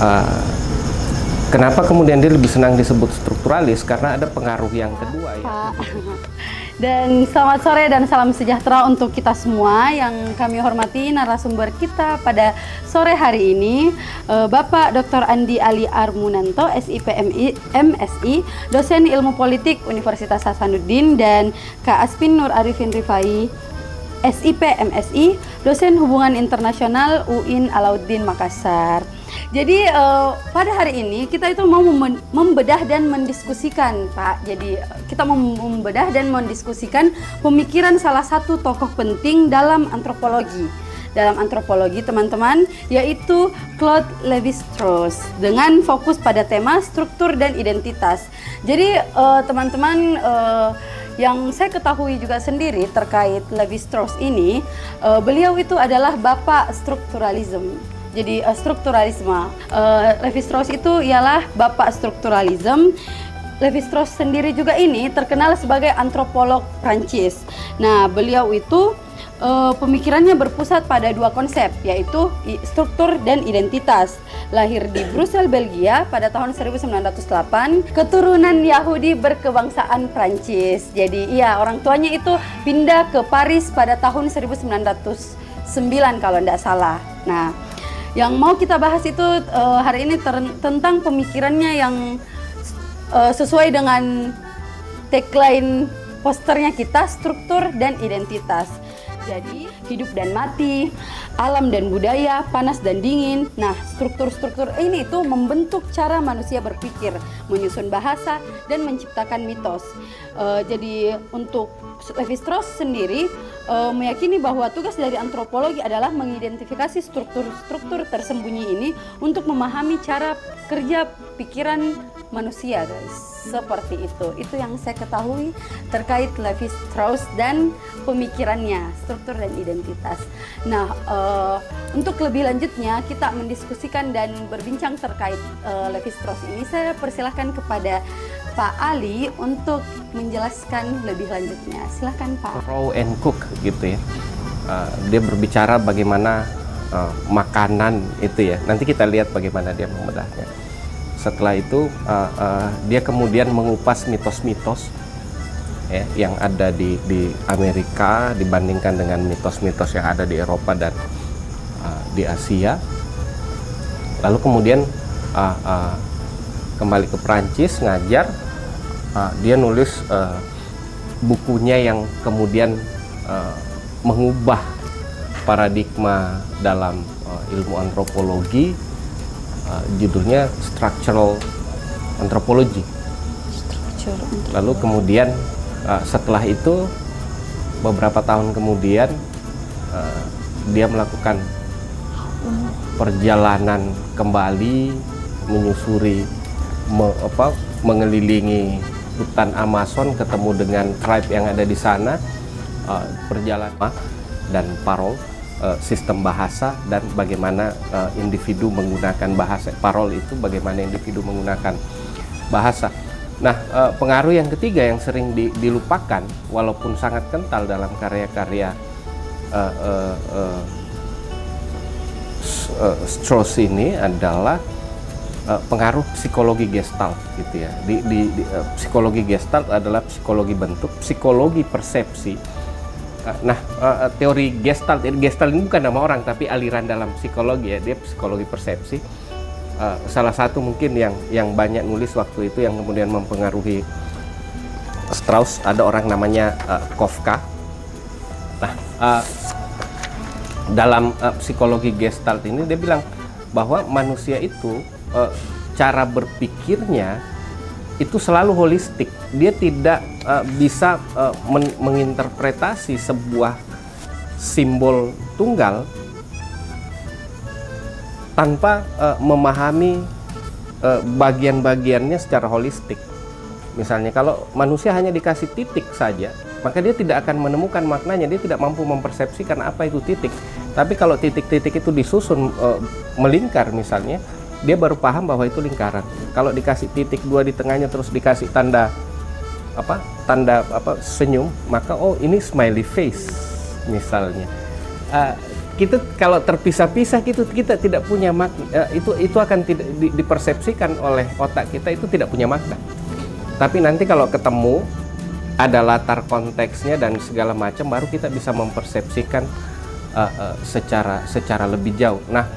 Uh, Kenapa kemudian dia lebih senang disebut strukturalis? Karena ada pengaruh yang kedua ya. Dan selamat sore dan salam sejahtera untuk kita semua yang kami hormati narasumber kita pada sore hari ini, Bapak Dr. Andi Ali Armunanto, SIP MSI, dosen Ilmu Politik Universitas Hasanuddin, dan Kak Aspin Nur Arifin Rifai, SIP MSI, dosen Hubungan Internasional UIN Alauddin Makassar. Jadi pada hari ini kita itu mau membedah dan mendiskusikan, Pak. Jadi kita mau membedah dan mendiskusikan pemikiran salah satu tokoh penting dalam antropologi. Dalam antropologi, teman-teman, yaitu Claude Lévi-Strauss, dengan fokus pada tema struktur dan identitas. Jadi teman-teman, yang saya ketahui juga sendiri terkait Lévi-Strauss ini, beliau itu adalah bapak strukturalisme. Jadi strukturalisme, Lévi-Strauss itu ialah bapak strukturalisme. Lévi-Strauss sendiri juga ini terkenal sebagai antropolog Prancis. Nah, beliau itu pemikirannya berpusat pada dua konsep, yaitu struktur dan identitas. Lahir di Brussels, Belgia pada tahun 1908, keturunan Yahudi berkebangsaan Prancis. Jadi iya, orang tuanya itu pindah ke Paris pada tahun 1909 kalau tidak salah. Nah, yang mau kita bahas itu hari ini tentang pemikirannya yang sesuai dengan tagline posternya kita, struktur dan identitas. Jadi hidup dan mati, alam dan budaya, panas dan dingin. Nah, struktur-struktur ini itu membentuk cara manusia berpikir, menyusun bahasa, dan menciptakan mitos. Jadi untuk Lévi-Strauss sendiri meyakini bahwa tugas dari antropologi adalah mengidentifikasi struktur-struktur tersembunyi ini untuk memahami cara kerja pikiran manusia, guys. Seperti itu yang saya ketahui terkait Lévi-Strauss dan pemikirannya, struktur dan identitas. Nah, untuk lebih lanjutnya kita mendiskusikan dan berbincang terkait Lévi-Strauss ini, saya persilahkan kepada Pak Ali untuk menjelaskan lebih lanjutnya. Silahkan Pak. Raw and cook gitu ya. Dia berbicara bagaimana makanan itu ya. Nanti kita lihat bagaimana dia membedahnya. Setelah itu dia kemudian mengupas mitos-mitos ya, yang ada di Amerika dibandingkan dengan mitos-mitos yang ada di Eropa dan di Asia. Lalu kemudian kembali ke Prancis ngajar, dia nulis bukunya yang kemudian mengubah paradigma dalam ilmu antropologi, judulnya Structural Anthropology. Lalu kemudian setelah itu beberapa tahun kemudian dia melakukan perjalanan kembali menyusuri mengelilingi hutan Amazon, ketemu dengan tribe yang ada di sana, perjalanan dan parol, sistem bahasa, dan bagaimana individu menggunakan bahasa. Parol itu bagaimana individu menggunakan bahasa. Nah, pengaruh yang ketiga yang sering dilupakan walaupun sangat kental dalam karya-karya Strauss ini adalah pengaruh psikologi Gestalt gitu ya. Psikologi Gestalt adalah psikologi bentuk, psikologi persepsi. Nah, teori Gestalt ini bukan nama orang tapi aliran dalam psikologi ya, dia psikologi persepsi. Salah satu mungkin yang banyak nulis waktu itu yang kemudian mempengaruhi Strauss ada orang namanya Kafka. Nah, dalam psikologi Gestalt ini dia bilang bahwa manusia itu cara berpikirnya itu selalu holistik. Dia tidak bisa menginterpretasi sebuah simbol tunggal tanpa memahami bagian-bagiannya secara holistik. Misalnya kalau manusia hanya dikasih titik saja, maka dia tidak akan menemukan maknanya, dia tidak mampu mempersepsikan apa itu titik. Tapi kalau titik-titik itu disusun melingkar misalnya, dia baru paham bahwa itu lingkaran. Kalau dikasih titik dua di tengahnya terus dikasih tanda senyum, maka oh ini smiley face misalnya. kita kalau terpisah-pisah gitu kita tidak punya makna, itu akan tidak dipersepsikan oleh otak kita, itu tidak punya makna. Tapi nanti kalau ketemu ada latar konteksnya dan segala macam, baru kita bisa mempersepsikan secara lebih jauh. Nah,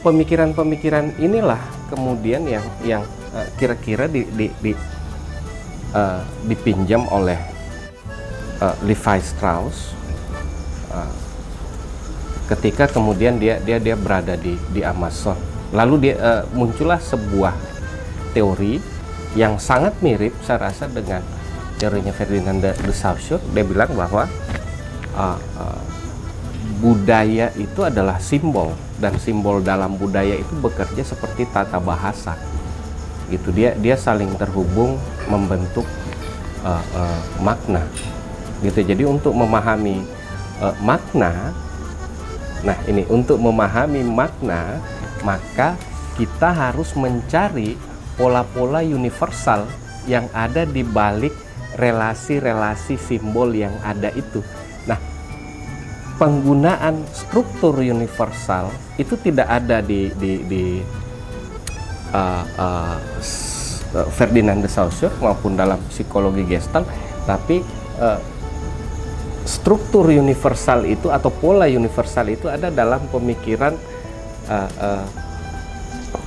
pemikiran-pemikiran inilah kemudian yang kira-kira dipinjam oleh Levi Strauss ketika kemudian dia berada di Amazon. Lalu dia muncullah sebuah teori yang sangat mirip saya rasa dengan teorinya Ferdinand de Saussure. Dia bilang bahwa budaya itu adalah simbol, dan simbol dalam budaya itu bekerja seperti tata bahasa gitu. Dia saling terhubung, membentuk makna gitu. Jadi untuk memahami makna, nah ini untuk memahami makna, maka kita harus mencari pola-pola universal yang ada di balik relasi-relasi simbol yang ada itu. Nah, penggunaan struktur universal itu tidak ada di Ferdinand de Saussure maupun dalam psikologi Gestalt, tapi struktur universal itu atau pola universal itu ada dalam pemikiran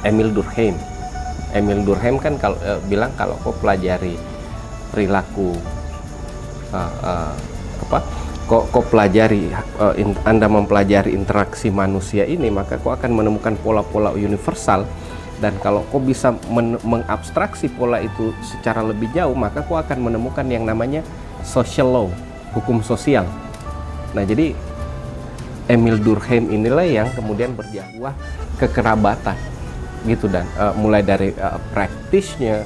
Emile Durkheim. Emile Durkheim kan bilang kalau kau pelajari perilaku kau pelajari Anda mempelajari interaksi manusia ini, maka kau akan menemukan pola-pola universal, dan kalau kau bisa mengabstraksi pola itu secara lebih jauh, maka kau akan menemukan yang namanya social law, hukum sosial. Nah, jadi Emile Durkheim inilah yang kemudian berjauh kekerabatan gitu, dan mulai dari praktisnya,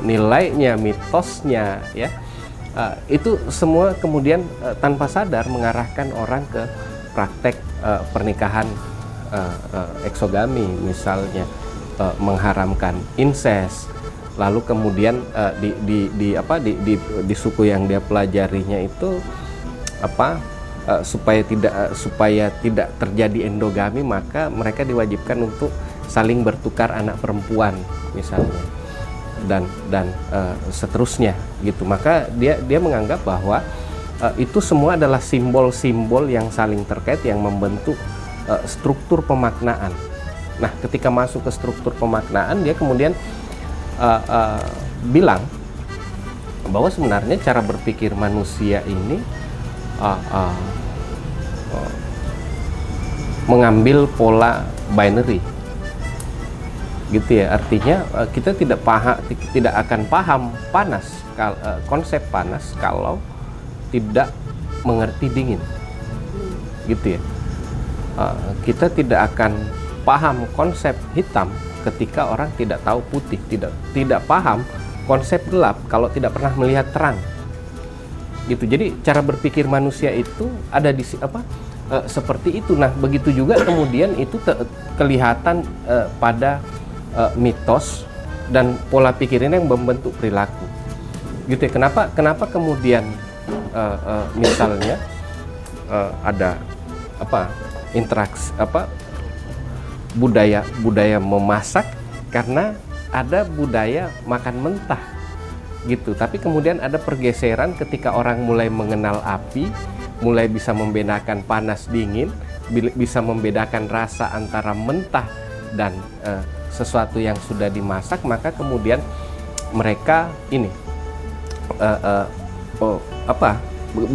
nilainya, mitosnya, ya, itu semua kemudian tanpa sadar mengarahkan orang ke praktek pernikahan eksogami, misalnya mengharamkan incest. Lalu kemudian di suku yang dia pelajarinya itu supaya tidak terjadi endogami, maka mereka diwajibkan untuk saling bertukar anak perempuan misalnya, dan seterusnya gitu. Maka dia menganggap bahwa itu semua adalah simbol-simbol yang saling terkait yang membentuk struktur pemaknaan. Nah, ketika masuk ke struktur pemaknaan, dia kemudian bilang bahwa sebenarnya cara berpikir manusia ini mengambil pola binary gitu ya. Artinya kita tidak akan paham konsep panas kalau tidak mengerti dingin gitu ya. Kita tidak akan paham konsep hitam ketika orang tidak tahu putih, tidak paham konsep gelap kalau tidak pernah melihat terang gitu. Jadi cara berpikir manusia itu ada di seperti itu. Nah, begitu juga kemudian itu kelihatan pada mitos dan pola pikir ini yang membentuk perilaku gitu ya. Kenapa kemudian misalnya ada interaksi budaya memasak, karena ada budaya makan mentah gitu. Tapi kemudian ada pergeseran ketika orang mulai mengenal api, mulai bisa membedakan panas dingin, bisa membedakan rasa antara mentah dan sesuatu yang sudah dimasak, maka kemudian mereka ini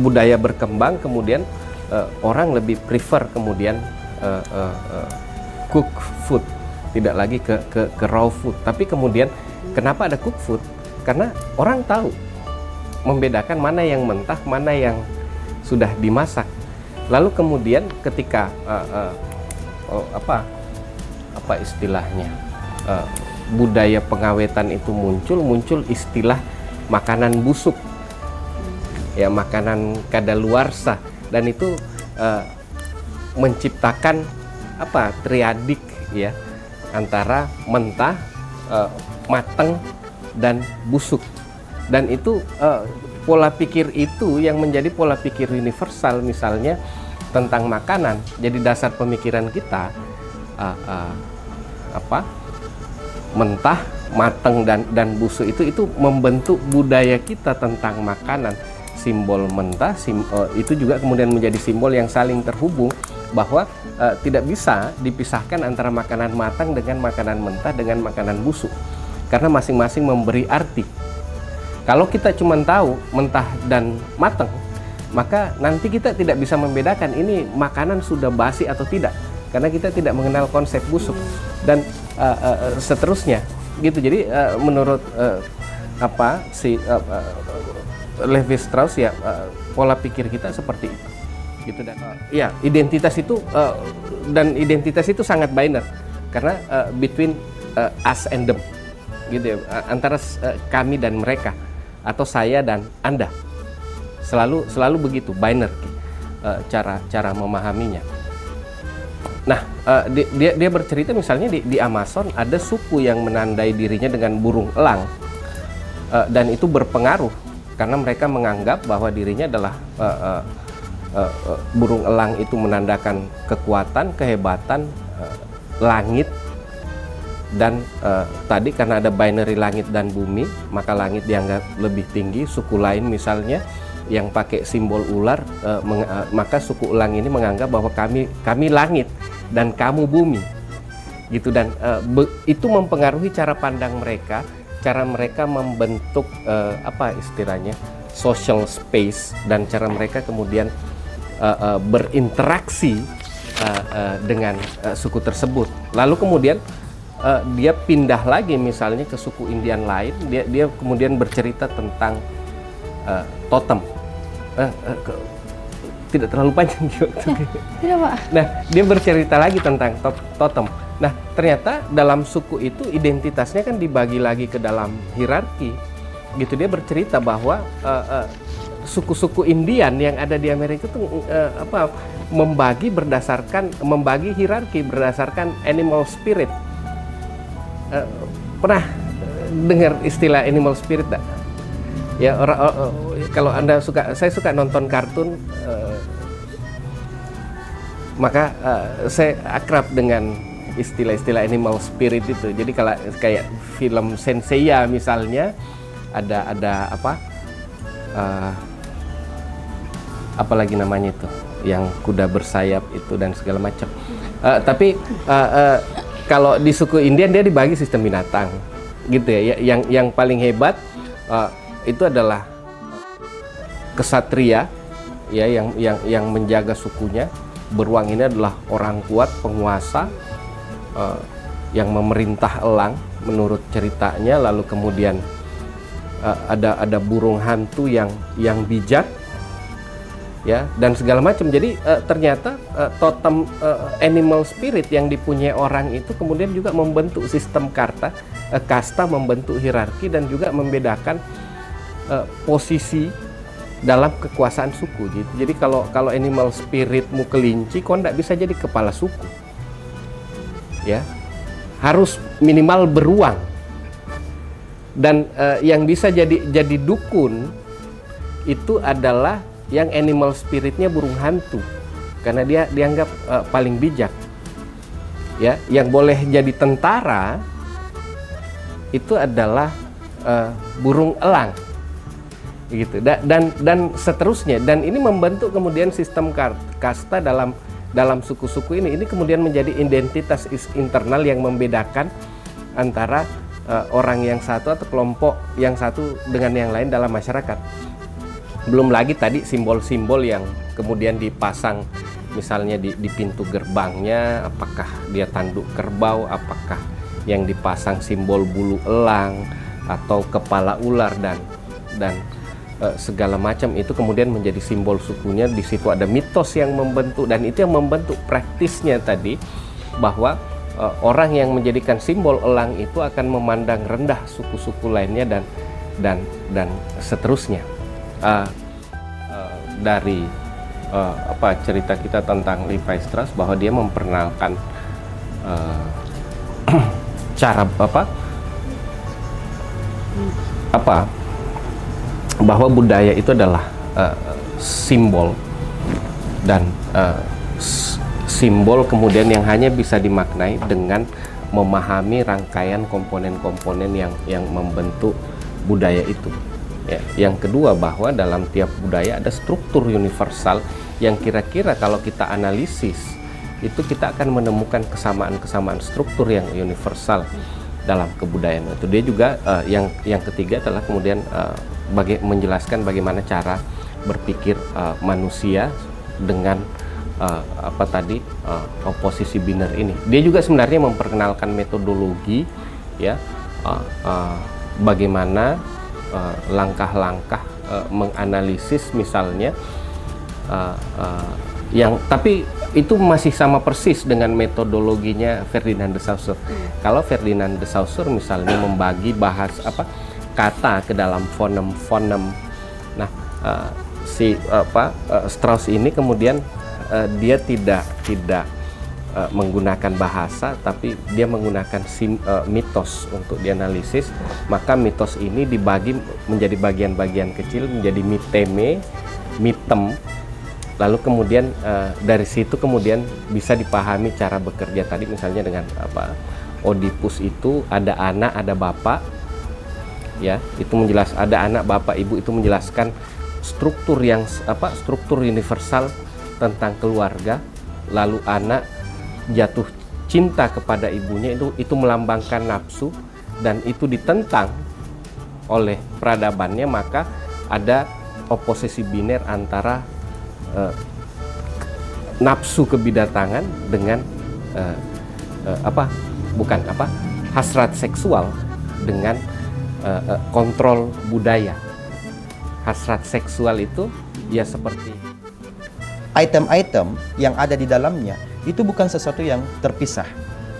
budaya berkembang, kemudian orang lebih prefer kemudian cook food, tidak lagi ke raw food. Tapi kemudian kenapa ada cook food? Karena orang tahu membedakan mana yang mentah, mana yang sudah dimasak. Lalu kemudian ketika istilahnya budaya pengawetan itu muncul istilah makanan busuk, ya, makanan kadaluarsa, dan itu menciptakan triadik ya, antara mentah, mateng, dan busuk. Dan itu pola pikir itu yang menjadi pola pikir universal. Misalnya tentang makanan. Jadi dasar pemikiran kita mentah, mateng dan busuk itu membentuk budaya kita tentang makanan. Simbol mentah itu juga kemudian menjadi simbol yang saling terhubung, bahwa tidak bisa dipisahkan antara makanan matang dengan makanan mentah dengan makanan busuk, karena masing-masing memberi arti. Kalau kita cuma tahu mentah dan matang, maka nanti kita tidak bisa membedakan ini makanan sudah basi atau tidak, karena kita tidak mengenal konsep busuk dan seterusnya gitu. Jadi menurut Levi Strauss ya, pola pikir kita seperti itu gitu. Dan ya identitas itu sangat binary, karena between us and them gitu ya, antara kami dan mereka atau saya dan Anda, selalu begitu binary cara memahaminya. Nah, dia bercerita misalnya di Amazon ada suku yang menandai dirinya dengan burung elang, dan itu berpengaruh karena mereka menganggap bahwa dirinya adalah burung elang itu menandakan kekuatan, kehebatan, langit, dan tadi karena ada binary langit dan bumi, maka langit dianggap lebih tinggi. Suku lain misalnya yang pakai simbol ular, maka suku elang ini menganggap bahwa kami langit dan kamu bumi gitu. Dan itu mempengaruhi cara pandang mereka, cara mereka membentuk istilahnya social space, dan cara mereka kemudian berinteraksi dengan suku tersebut. Lalu kemudian dia pindah lagi misalnya ke suku Indian lain, dia kemudian bercerita tentang totem. Tidak terlalu panjang gitu. Tidak, Pak. Nah, dia bercerita lagi tentang totem. Nah, ternyata dalam suku itu identitasnya kan dibagi lagi ke dalam hierarki. Gitu, dia bercerita bahwa suku-suku Indian yang ada di Amerika itu membagi hierarki berdasarkan animal spirit. Pernah dengar istilah animal spirit tak? Ya, kalau Anda saya suka nonton kartun, maka saya akrab dengan istilah-istilah animal spirit itu. Jadi kalau kayak film Senseiya misalnya, ada apa lagi namanya itu, yang kuda bersayap itu dan segala macam. Tapi kalau di suku Indian dia dibagi sistem binatang, gitu ya. Yang paling hebat itu adalah kesatria, ya, yang menjaga sukunya. Beruang ini adalah orang kuat, penguasa, yang memerintah elang menurut ceritanya. Lalu kemudian ada burung hantu yang bijak, ya, dan segala macam. Jadi ternyata totem animal spirit yang dipunyai orang itu kemudian juga membentuk sistem kasta, membentuk hierarki, dan juga membedakan posisi dalam kekuasaan suku gitu. Jadi kalau animal spiritmu kelinci, kau tidak bisa jadi kepala suku, ya, harus minimal beruang. Dan yang bisa jadi dukun itu adalah yang animal spiritnya burung hantu, karena dia dianggap paling bijak, ya. Yang boleh jadi tentara itu adalah burung elang gitu, dan seterusnya. Dan ini membentuk kemudian sistem kasta dalam suku-suku ini kemudian menjadi identitas internal yang membedakan antara orang yang satu atau kelompok yang satu dengan yang lain dalam masyarakat. Belum lagi tadi simbol-simbol yang kemudian dipasang misalnya di pintu gerbangnya, apakah dia tanduk kerbau, apakah yang dipasang simbol bulu elang atau kepala ular dan segala macam, itu kemudian menjadi simbol sukunya. Di situ ada mitos yang membentuk, dan itu yang membentuk praktisnya tadi, bahwa orang yang menjadikan simbol elang itu akan memandang rendah suku-suku lainnya dan seterusnya. Dari cerita kita tentang Levi Strauss, bahwa dia memperkenalkan cara bahwa budaya itu adalah simbol dan simbol kemudian yang hanya bisa dimaknai dengan memahami rangkaian komponen-komponen yang membentuk budaya itu. Ya. Yang kedua, bahwa dalam tiap budaya ada struktur universal yang kira-kira kalau kita analisis itu kita akan menemukan kesamaan-kesamaan struktur yang universal dalam kebudayaan itu. Dia juga yang ketiga adalah kemudian menjelaskan bagaimana cara berpikir manusia dengan oposisi biner ini. Dia juga sebenarnya memperkenalkan metodologi, ya, bagaimana langkah-langkah menganalisis misalnya tapi itu masih sama persis dengan metodologinya Ferdinand de Saussure. Kalau Ferdinand de Saussure misalnya membagi kata ke dalam fonem-fonem. Nah, Strauss ini kemudian dia tidak menggunakan bahasa, tapi dia menggunakan mitos untuk dianalisis. Maka mitos ini dibagi menjadi bagian-bagian kecil, menjadi miteme, mitem. Lalu kemudian dari situ kemudian bisa dipahami cara bekerja tadi, misalnya dengan Oedipus itu ada anak, ada bapak, ya, itu ada anak, bapak, ibu, itu menjelaskan struktur struktur universal tentang keluarga. Lalu anak jatuh cinta kepada ibunya, itu melambangkan nafsu, dan itu ditentang oleh peradabannya. Maka ada oposisi biner antara nafsu kebidatangan dengan hasrat seksual dengan kontrol budaya. Hasrat seksual itu ya seperti item-item yang ada di dalamnya itu bukan sesuatu yang terpisah.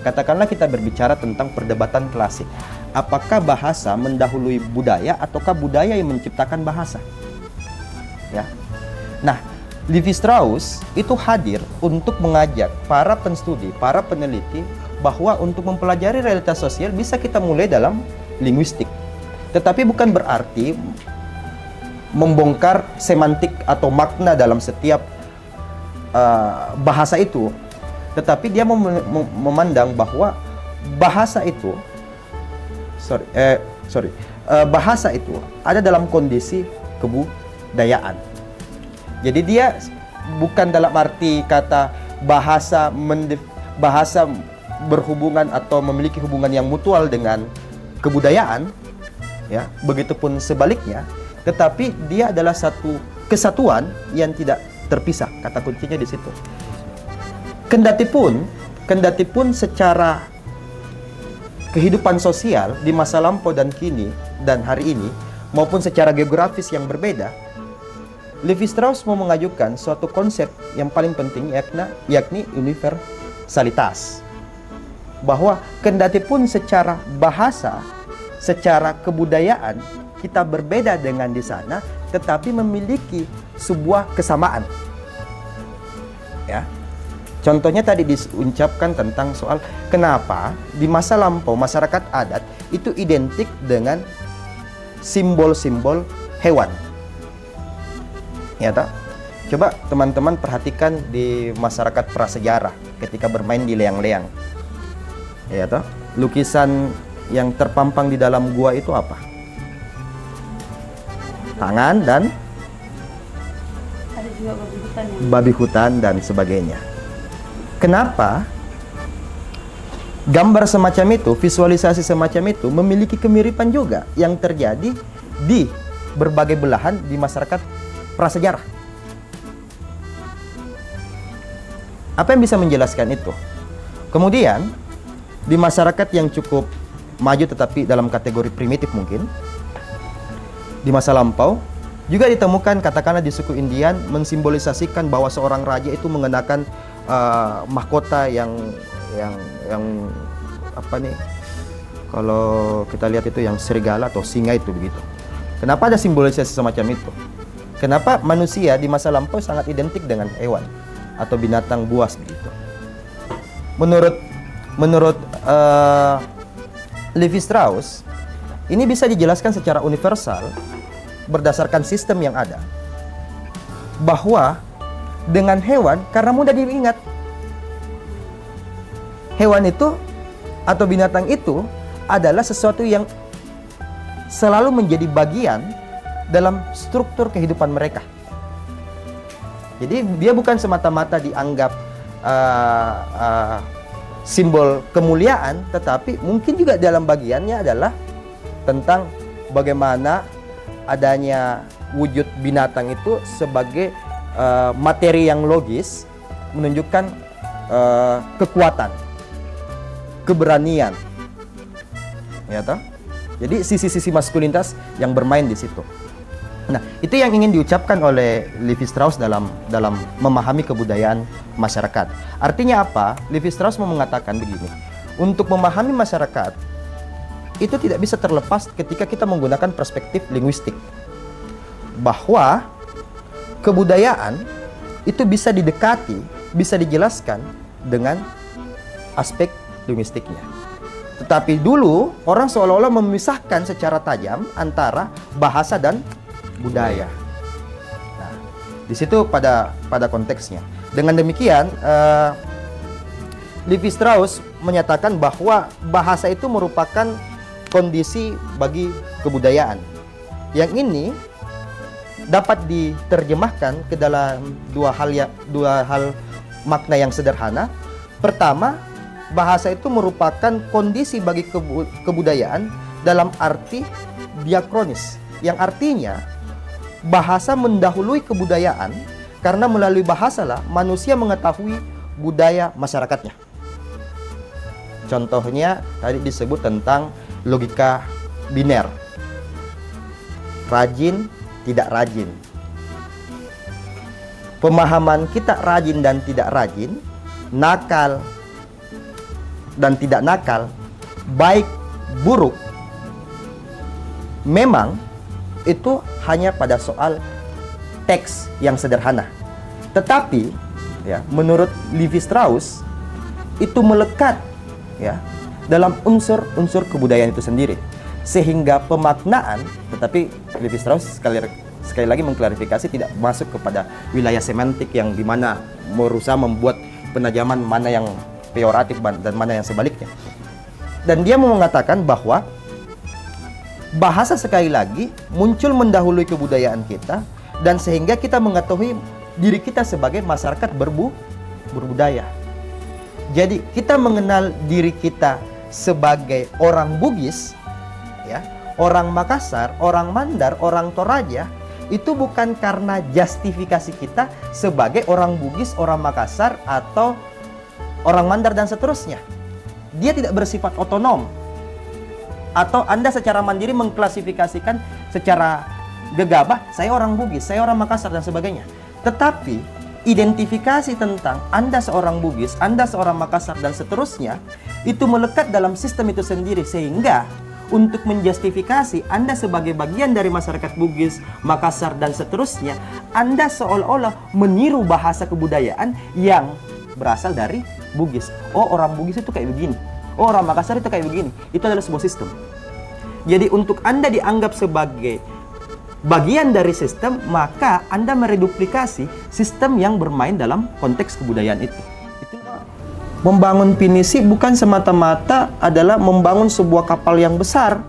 Katakanlah kita berbicara tentang perdebatan klasik. Apakah bahasa mendahului budaya ataukah budaya yang menciptakan bahasa? Ya. Nah, Lévi-Strauss itu hadir untuk mengajak para penstudi, para peneliti bahwa untuk mempelajari realitas sosial bisa kita mulai dalam linguistik. Tetapi bukan berarti membongkar semantik atau makna dalam setiap bahasa itu, tetapi dia memandang bahwa bahasa itu bahasa itu ada dalam kondisi kebudayaan. Jadi dia bukan dalam arti kata bahasa berhubungan atau memiliki hubungan yang mutual dengan kebudayaan, ya, begitupun sebaliknya, tetapi dia adalah satu kesatuan yang tidak terpisah. Kata kuncinya di situ. Kendati pun secara kehidupan sosial di masa lampau dan kini dan hari ini maupun secara geografis yang berbeda, Lévi-Strauss mau mengajukan suatu konsep yang paling penting, yakni universalitas. Bahwa kendati pun secara bahasa, secara kebudayaan kita berbeda dengan di sana, tetapi memiliki sebuah kesamaan. Ya. Contohnya tadi diucapkan tentang soal kenapa di masa lampau masyarakat adat itu identik dengan simbol-simbol hewan. Ya, toh? Coba teman-teman perhatikan di masyarakat prasejarah ketika bermain di leang-leang. Ya, toh? Lukisan yang terpampang di dalam gua itu apa? Tangan dan ada juga babi hutan dan sebagainya. Kenapa gambar semacam itu, visualisasi semacam itu memiliki kemiripan juga yang terjadi di berbagai belahan di masyarakat prasejarah? Apa yang bisa menjelaskan itu? Kemudian di masyarakat yang cukup maju tetapi dalam kategori primitif mungkin, di masa lampau juga ditemukan, katakanlah di suku Indian, mensimbolisasikan bahwa seorang raja itu mengenakan mahkota yang apa nih? Kalau kita lihat itu yang serigala atau singa itu begitu. Kenapa ada simbolisasi semacam itu? Kenapa manusia di masa lampau sangat identik dengan hewan atau binatang buas begitu? Menurut Lévi-Strauss, ini bisa dijelaskan secara universal berdasarkan sistem yang ada, bahwa dengan hewan karena mudah diingat. Hewan itu atau binatang itu adalah sesuatu yang selalu menjadi bagian dalam struktur kehidupan mereka. Jadi dia bukan semata-mata dianggap simbol kemuliaan, tetapi mungkin juga dalam bagiannya adalah tentang bagaimana adanya wujud binatang itu sebagai materi yang logis, menunjukkan kekuatan, keberanian, ya toh? Jadi sisi-sisi maskulinitas yang bermain di situ. Nah, itu yang ingin diucapkan oleh Levi Strauss dalam memahami kebudayaan masyarakat. Artinya apa? Levi Strauss mau mengatakan begini, untuk memahami masyarakat itu tidak bisa terlepas ketika kita menggunakan perspektif linguistik, bahwa kebudayaan itu bisa didekati, bisa dijelaskan dengan aspek linguistiknya. Tetapi dulu orang seolah-olah memisahkan secara tajam antara bahasa dan budaya. Nah, di situ pada konteksnya. Dengan demikian, Levi Strauss menyatakan bahwa bahasa itu merupakan kondisi bagi kebudayaan. Yang ini dapat diterjemahkan ke dalam dua hal makna yang sederhana. Pertama, bahasa itu merupakan kondisi bagi kebudayaan dalam arti diakronis, yang artinya bahasa mendahului kebudayaan karena melalui bahasalah manusia mengetahui budaya masyarakatnya. Contohnya tadi disebut tentang logika biner, rajin tidak rajin. Pemahaman kita rajin dan tidak rajin, nakal dan tidak nakal, baik buruk, memang itu hanya pada soal teks yang sederhana. Tetapi ya, menurut Levi Strauss itu melekat ya dalam unsur-unsur kebudayaan itu sendiri, sehingga pemaknaan, tetapi Levi Strauss sekali lagi mengklarifikasi tidak masuk kepada wilayah semantik yang dimana berusaha membuat penajaman mana yang peyoratif dan mana yang sebaliknya. Dan dia mau mengatakan bahwa bahasa sekali lagi muncul mendahului kebudayaan kita, dan sehingga kita mengetahui diri kita sebagai masyarakat berbudaya. Jadi kita mengenal diri kita sebagai orang Bugis, ya, orang Makassar, orang Mandar, orang Toraja, itu bukan karena justifikasi kita sebagai orang Bugis, orang Makassar, atau orang Mandar dan seterusnya. Dia tidak bersifat otonom, atau Anda secara mandiri mengklasifikasikan secara gegabah, saya orang Bugis, saya orang Makassar dan sebagainya. Tetapi identifikasi tentang Anda seorang Bugis, Anda seorang Makassar dan seterusnya itu melekat dalam sistem itu sendiri, sehingga untuk menjustifikasi Anda sebagai bagian dari masyarakat Bugis, Makassar dan seterusnya, Anda seolah-olah meniru bahasa kebudayaan yang berasal dari Bugis. Oh, orang Bugis itu kayak begini. Oh, orang Makassar itu kayak begini. Itu adalah sebuah sistem. Jadi untuk Anda dianggap sebagai bagian dari sistem, maka Anda mereduplikasi sistem yang bermain dalam konteks kebudayaan itu. Membangun pinisi bukan semata-mata adalah membangun sebuah kapal yang besar,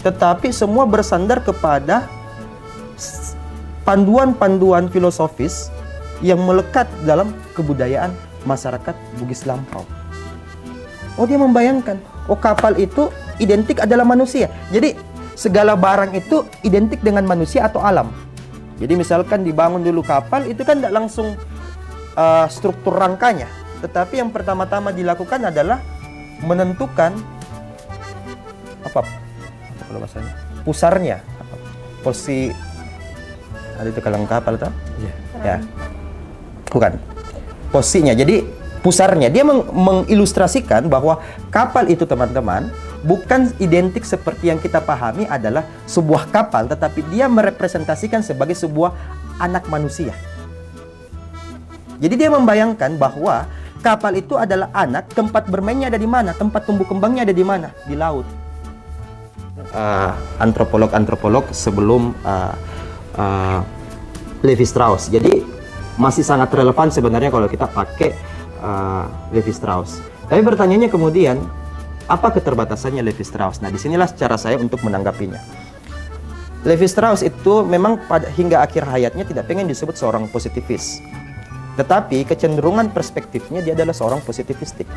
tetapi semua bersandar kepada panduan-panduan filosofis yang melekat dalam kebudayaan masyarakat Bugis lampau. Oh, dia membayangkan, oh kapal itu identik adalah manusia. Jadi segala barang itu identik dengan manusia atau alam. Jadi misalkan dibangun dulu kapal, itu kan tidak langsung struktur rangkanya. Tetapi yang pertama-tama dilakukan adalah menentukan apa kalau bahasanya, pusarnya, posisi. Ada itu kalau kapal itu? Ya. Bukan. Posisinya. Jadi pusarnya, dia mengilustrasikan bahwa kapal itu, teman-teman, bukan identik seperti yang kita pahami adalah sebuah kapal, tetapi dia merepresentasikan sebagai sebuah anak manusia. Jadi dia membayangkan bahwa kapal itu adalah anak, tempat bermainnya ada di mana, tempat tumbuh kembangnya ada di mana, di laut. Antropolog-antropolog sebelum Levi Strauss. Jadi masih sangat relevan sebenarnya kalau kita pakai Levi-Strauss. Tapi pertanyaannya kemudian, apa keterbatasannya Levi-Strauss? Nah, disinilah cara saya untuk menanggapinya. Levi-Strauss itu memang hingga akhir hayatnya tidak pengen disebut seorang positivis. Tetapi kecenderungan perspektifnya dia adalah seorang positivistik.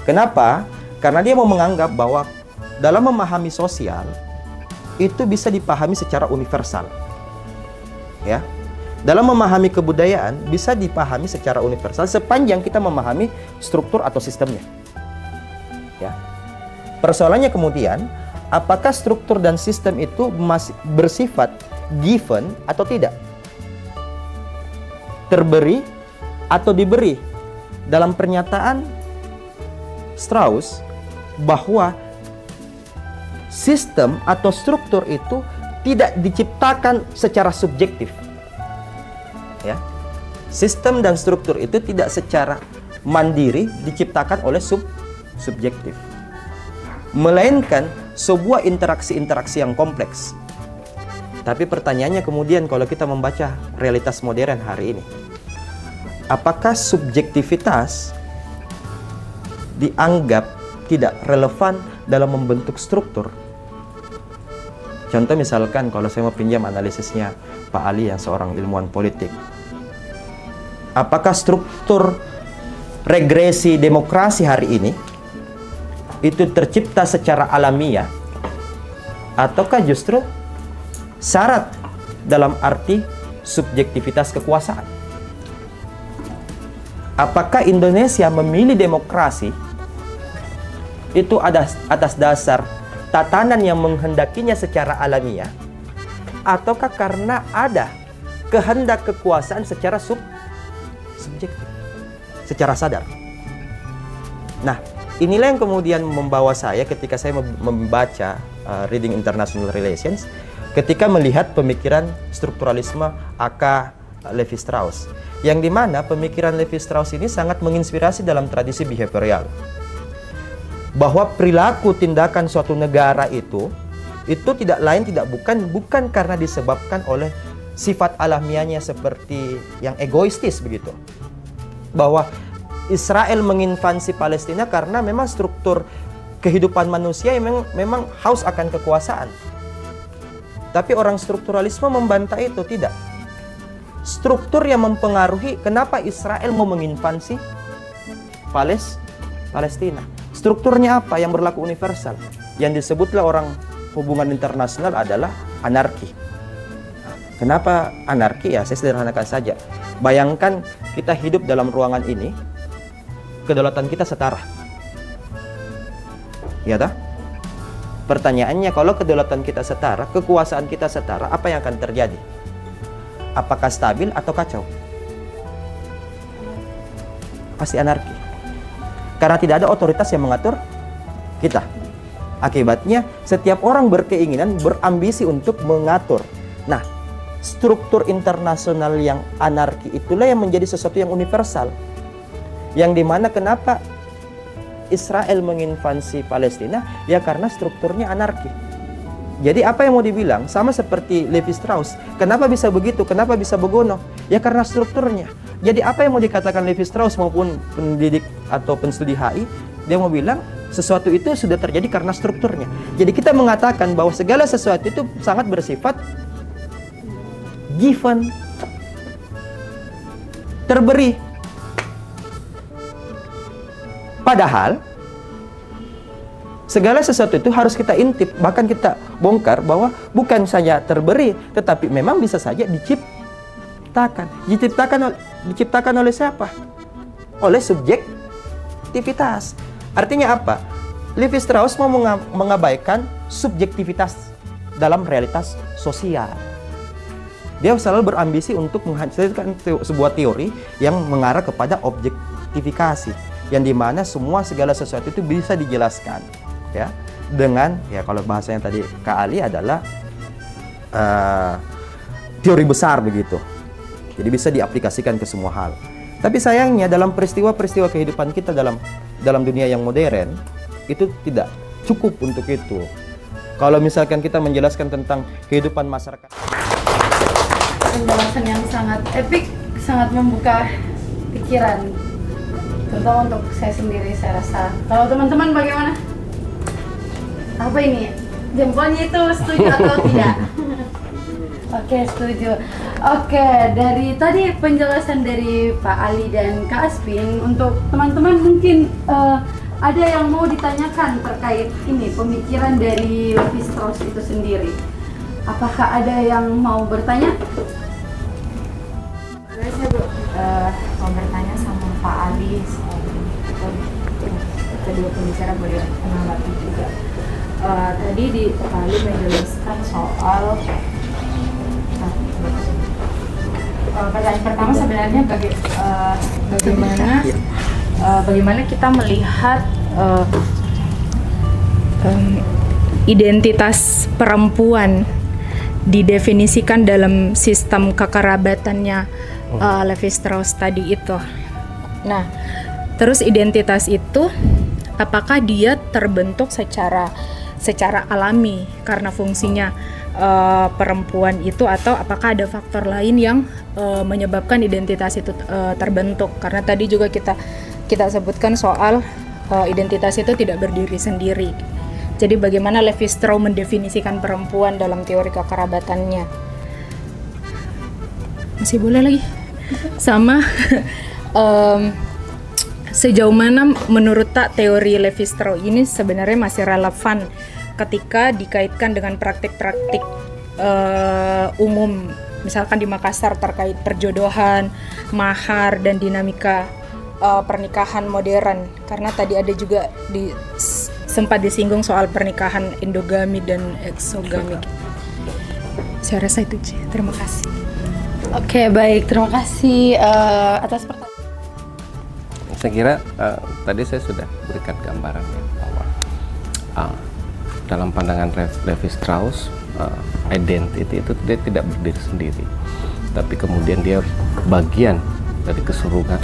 Kenapa? Karena dia mau menganggap bahwa dalam memahami sosial itu bisa dipahami secara universal. Ya. Dalam memahami kebudayaan bisa dipahami secara universal sepanjang kita memahami struktur atau sistemnya. Ya. Persoalannya kemudian, apakah struktur dan sistem itu masih bersifat given atau tidak? Terberi atau diberi? Dalam pernyataan Strauss bahwa sistem atau struktur itu tidak diciptakan secara subjektif. Ya. Sistem dan struktur itu tidak secara mandiri diciptakan oleh subjektif, melainkan sebuah interaksi-interaksi yang kompleks. Tapi pertanyaannya kemudian kalau kita membaca realitas modern hari ini, apakah subjektivitas dianggap tidak relevan dalam membentuk struktur? Contoh misalkan kalau saya mau pinjam analisisnya Pak Ali yang seorang ilmuwan politik. Apakah struktur regresi demokrasi hari ini itu tercipta secara alamiah ataukah justru syarat dalam arti subjektivitas kekuasaan? Apakah Indonesia memilih demokrasi itu atas dasar tatanan yang menghendakinya secara alamiah, ataukah karena ada kehendak kekuasaan secara subjektif, secara sadar? Nah, inilah yang kemudian membawa saya ketika saya membaca Reading International Relations, ketika melihat pemikiran strukturalisme aka Levi-Strauss, yang dimana pemikiran Levi-Strauss ini sangat menginspirasi dalam tradisi behavioral, bahwa perilaku tindakan suatu negara itu tidak lain bukan karena disebabkan oleh sifat alamiahnya seperti yang egoistis begitu, bahwa Israel menginvasi Palestina karena memang struktur kehidupan manusia yang memang haus akan kekuasaan. Tapi orang strukturalisme membantah itu. Tidak. Struktur yang mempengaruhi kenapa Israel mau menginvasi Palestina. Strukturnya apa yang berlaku universal? Yang disebutlah orang hubungan internasional adalah anarki. Kenapa anarki? Ya, saya sederhanakan saja. Bayangkan kita hidup dalam ruangan ini, kedaulatan kita setara. Ya tak? Pertanyaannya, kalau kedaulatan kita setara, kekuasaan kita setara, apa yang akan terjadi? Apakah stabil atau kacau? Pasti anarki. Karena tidak ada otoritas yang mengatur kita. Akibatnya, setiap orang berkeinginan, berambisi untuk mengatur. Nah, struktur internasional yang anarki itulah yang menjadi sesuatu yang universal. Yang dimana kenapa Israel menginvasi Palestina? Ya karena strukturnya anarki. Jadi apa yang mau dibilang? Sama seperti Levi-Strauss. Kenapa bisa begitu? Kenapa bisa begono? Ya karena strukturnya. Jadi apa yang mau dikatakan Levi-Strauss maupun pendidik atau penstudi HI? Dia mau bilang sesuatu itu sudah terjadi karena strukturnya. Jadi kita mengatakan bahwa segala sesuatu itu sangat bersifat given, terberi. Padahal segala sesuatu itu harus kita intip, bahkan kita bongkar bahwa bukan saja terberi, tetapi memang bisa saja diciptakan. Diciptakan oleh siapa? Oleh subjektivitas. Artinya apa? Levi-Strauss mau mengabaikan subjektivitas dalam realitas sosial. Dia selalu berambisi untuk menghasilkan sebuah teori yang mengarah kepada objektifikasi, yang dimana segala sesuatu itu bisa dijelaskan, ya, dengan, ya kalau bahasanya tadi Kak Ali adalah teori besar begitu. Jadi bisa diaplikasikan ke semua hal. Tapi sayangnya dalam peristiwa-peristiwa kehidupan kita dalam dunia yang modern itu tidak cukup untuk itu. Kalau misalkan kita menjelaskan tentang kehidupan masyarakat, penjelasan yang sangat epik sangat membuka pikiran, terutama untuk saya sendiri. Saya rasa kalau teman-teman bagaimana? Apa ini? Jempolnya itu setuju atau tidak? Oke, setuju. Oke, dari tadi penjelasan dari Pak Ali dan Kak Aspin, untuk teman-teman mungkin ada yang mau ditanyakan terkait ini pemikiran dari Levi-Strauss itu sendiri. Apakah ada yang mau bertanya? Saya mau bertanya sama Pak Ali, kedua pembicara boleh menanggapi juga. Tadi Pak Ali menjelaskan soal pertanyaan pertama sebenarnya bagaimana kita melihat identitas perempuan didefinisikan dalam sistem kekerabatannya Levi-Strauss tadi itu. Nah, terus identitas itu apakah dia terbentuk secara alami karena fungsinya perempuan itu, atau apakah ada faktor lain yang menyebabkan identitas itu terbentuk? Karena tadi juga kita sebutkan soal identitas itu tidak berdiri sendiri. Jadi bagaimana Levi-Strauss mendefinisikan perempuan dalam teori kekerabatannya? Masih boleh lagi? Sama sejauh mana menurut tak teori Levi-Strauss ini sebenarnya masih relevan ketika dikaitkan dengan praktik-praktik umum, misalkan di Makassar terkait perjodohan, mahar, dan dinamika pernikahan modern. Karena tadi ada juga sempat disinggung soal pernikahan endogami dan eksogami. Saya rasa itu, terima kasih. Oke, baik, terima kasih atas pertanyaan. Saya kira tadi saya sudah berikan gambaran ya, bahwa dalam pandangan Levi-Strauss, identity itu dia tidak berdiri sendiri, tapi kemudian dia bagian dari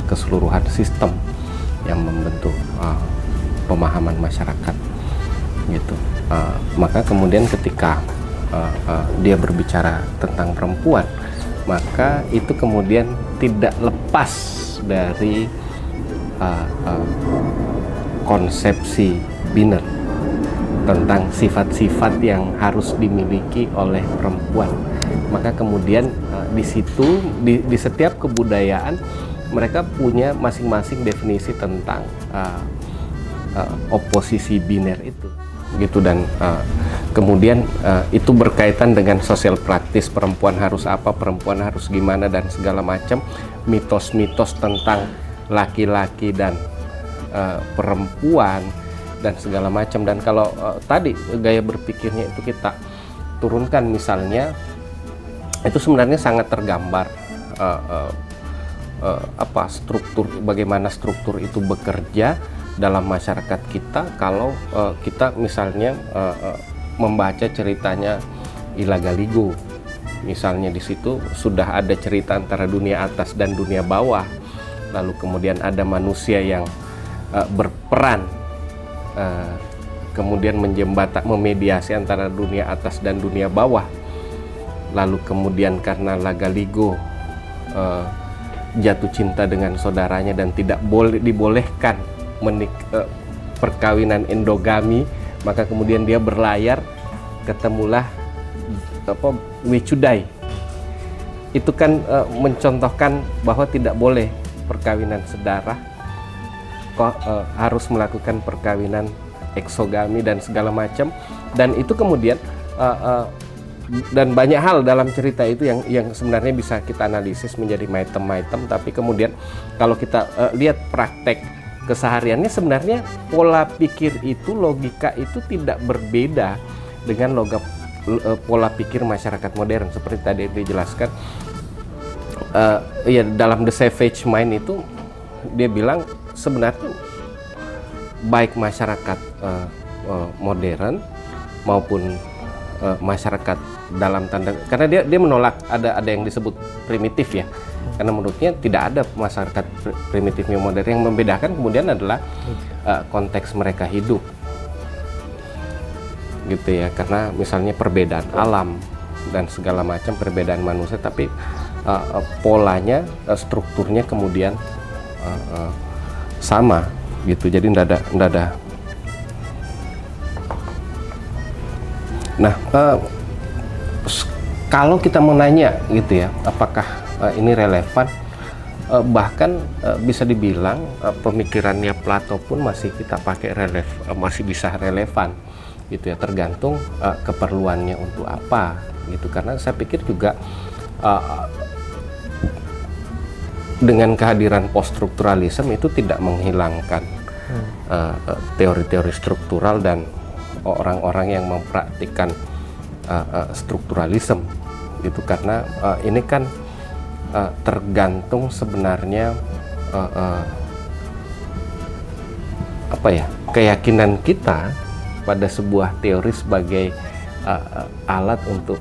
keseluruhan sistem yang membentuk pemahaman masyarakat, gitu. Maka kemudian ketika dia berbicara tentang perempuan, maka itu kemudian tidak lepas dari konsepsi Biner tentang sifat-sifat yang harus dimiliki oleh perempuan. Maka kemudian di situ di setiap kebudayaan mereka punya masing-masing definisi tentang oposisi biner itu, gitu. Dan kemudian itu berkaitan dengan sosial praktis, perempuan harus apa, perempuan harus gimana, dan segala macam mitos-mitos tentang laki-laki dan perempuan dan segala macam. Dan kalau tadi gaya berpikirnya itu kita turunkan, misalnya itu sebenarnya sangat tergambar bagaimana struktur itu bekerja dalam masyarakat kita. Kalau kita misalnya membaca ceritanya Ila Galigo, misalnya di situ sudah ada cerita antara dunia atas dan dunia bawah, lalu kemudian ada manusia yang berperan kemudian memediasi antara dunia atas dan dunia bawah. Lalu kemudian karena Lagaligo jatuh cinta dengan saudaranya dan tidak dibolehkan perkawinan endogami, maka kemudian dia berlayar, ketemulah Wicudai. Itu kan mencontohkan bahwa tidak boleh perkawinan sedarah, kok harus melakukan perkawinan eksogami dan segala macam. Dan itu kemudian dan banyak hal dalam cerita itu yang sebenarnya bisa kita analisis menjadi item-item, tapi kemudian kalau kita lihat praktek kesehariannya, sebenarnya pola pikir itu, logika itu tidak berbeda dengan pola pikir masyarakat modern seperti tadi dijelaskan. Ya, dalam The Savage Mind itu dia bilang sebenarnya baik masyarakat modern maupun masyarakat dalam tanda, karena dia menolak ada yang disebut primitif ya, karena menurutnya tidak ada masyarakat primitif yang modern. Yang membedakan kemudian adalah konteks mereka hidup, gitu ya, karena misalnya perbedaan alam dan segala macam, perbedaan manusia, tapi polanya, strukturnya kemudian sama gitu. Jadi ndak ada. Nah, kalau kita mau nanya gitu ya, apakah ini relevan? Bahkan bisa dibilang pemikirannya Plato pun masih kita pakai masih bisa relevan gitu ya, tergantung keperluannya untuk apa gitu. Karena saya pikir juga dengan kehadiran poststrukturalisme itu tidak menghilangkan teori-teori struktural dan orang-orang yang mempraktikkan strukturalisme gitu. Karena ini kan tergantung sebenarnya keyakinan kita pada sebuah teori sebagai alat untuk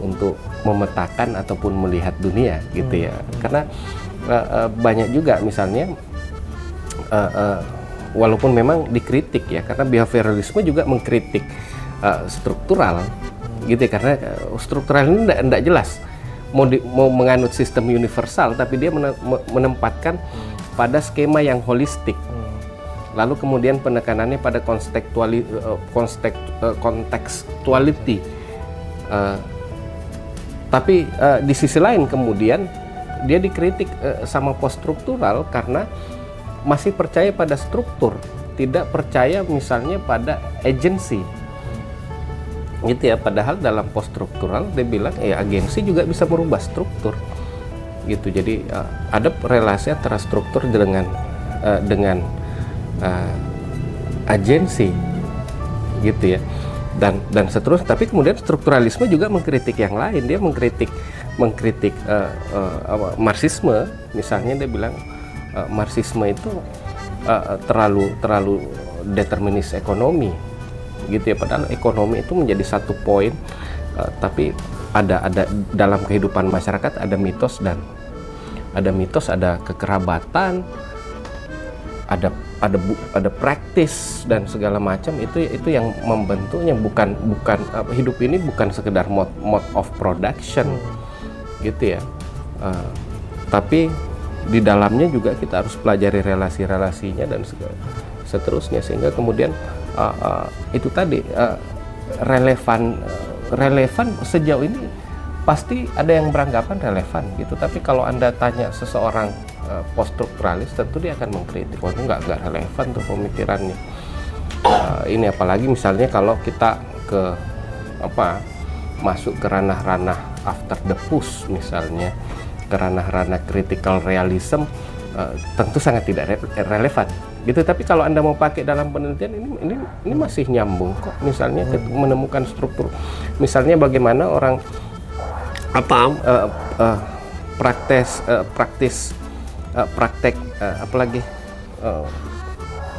memetakan ataupun melihat dunia gitu ya. Karena banyak juga misalnya walaupun memang dikritik ya, karena behavioralisme juga mengkritik struktural gitu ya, karena struktural ini tidak jelas mau menganut sistem universal, tapi dia menempatkan pada skema yang holistik. Lalu kemudian penekanannya pada kontekstuality. Tapi di sisi lain kemudian dia dikritik sama poststruktural karena masih percaya pada struktur, tidak percaya misalnya pada agency. Gitu ya, padahal dalam poststruktural dia bilang ya agensi juga bisa merubah struktur gitu. Jadi ada relasi antara struktur dengan agensi gitu ya, dan seterusnya. Tapi kemudian strukturalisme juga mengkritik yang lain. Dia mengkritik Marxisme misalnya. Dia bilang Marxisme itu terlalu determinis ekonomi gitu ya, padahal ekonomi itu menjadi satu poin, tapi ada dalam kehidupan masyarakat ada mitos, ada kekerabatan, ada praktis dan segala macam. Itu yang membentuknya. Bukan hidup ini bukan sekedar mode of production gitu ya, tapi di dalamnya juga kita harus pelajari relasi-relasinya dan seterusnya, sehingga kemudian itu tadi relevan sejauh ini pasti ada yang beranggapan relevan gitu. Tapi kalau Anda tanya seseorang poststrukturalis, tentu dia akan mengkritik, wah nggak relevan tuh pemikirannya. Ini apalagi misalnya kalau kita masuk ke ranah-ranah after the push misalnya, ke ranah-ranah critical realism, tentu sangat tidak relevan gitu. Tapi kalau Anda mau pakai dalam penelitian, ini masih nyambung kok. Misalnya menemukan struktur, misalnya bagaimana orang praktek apalagi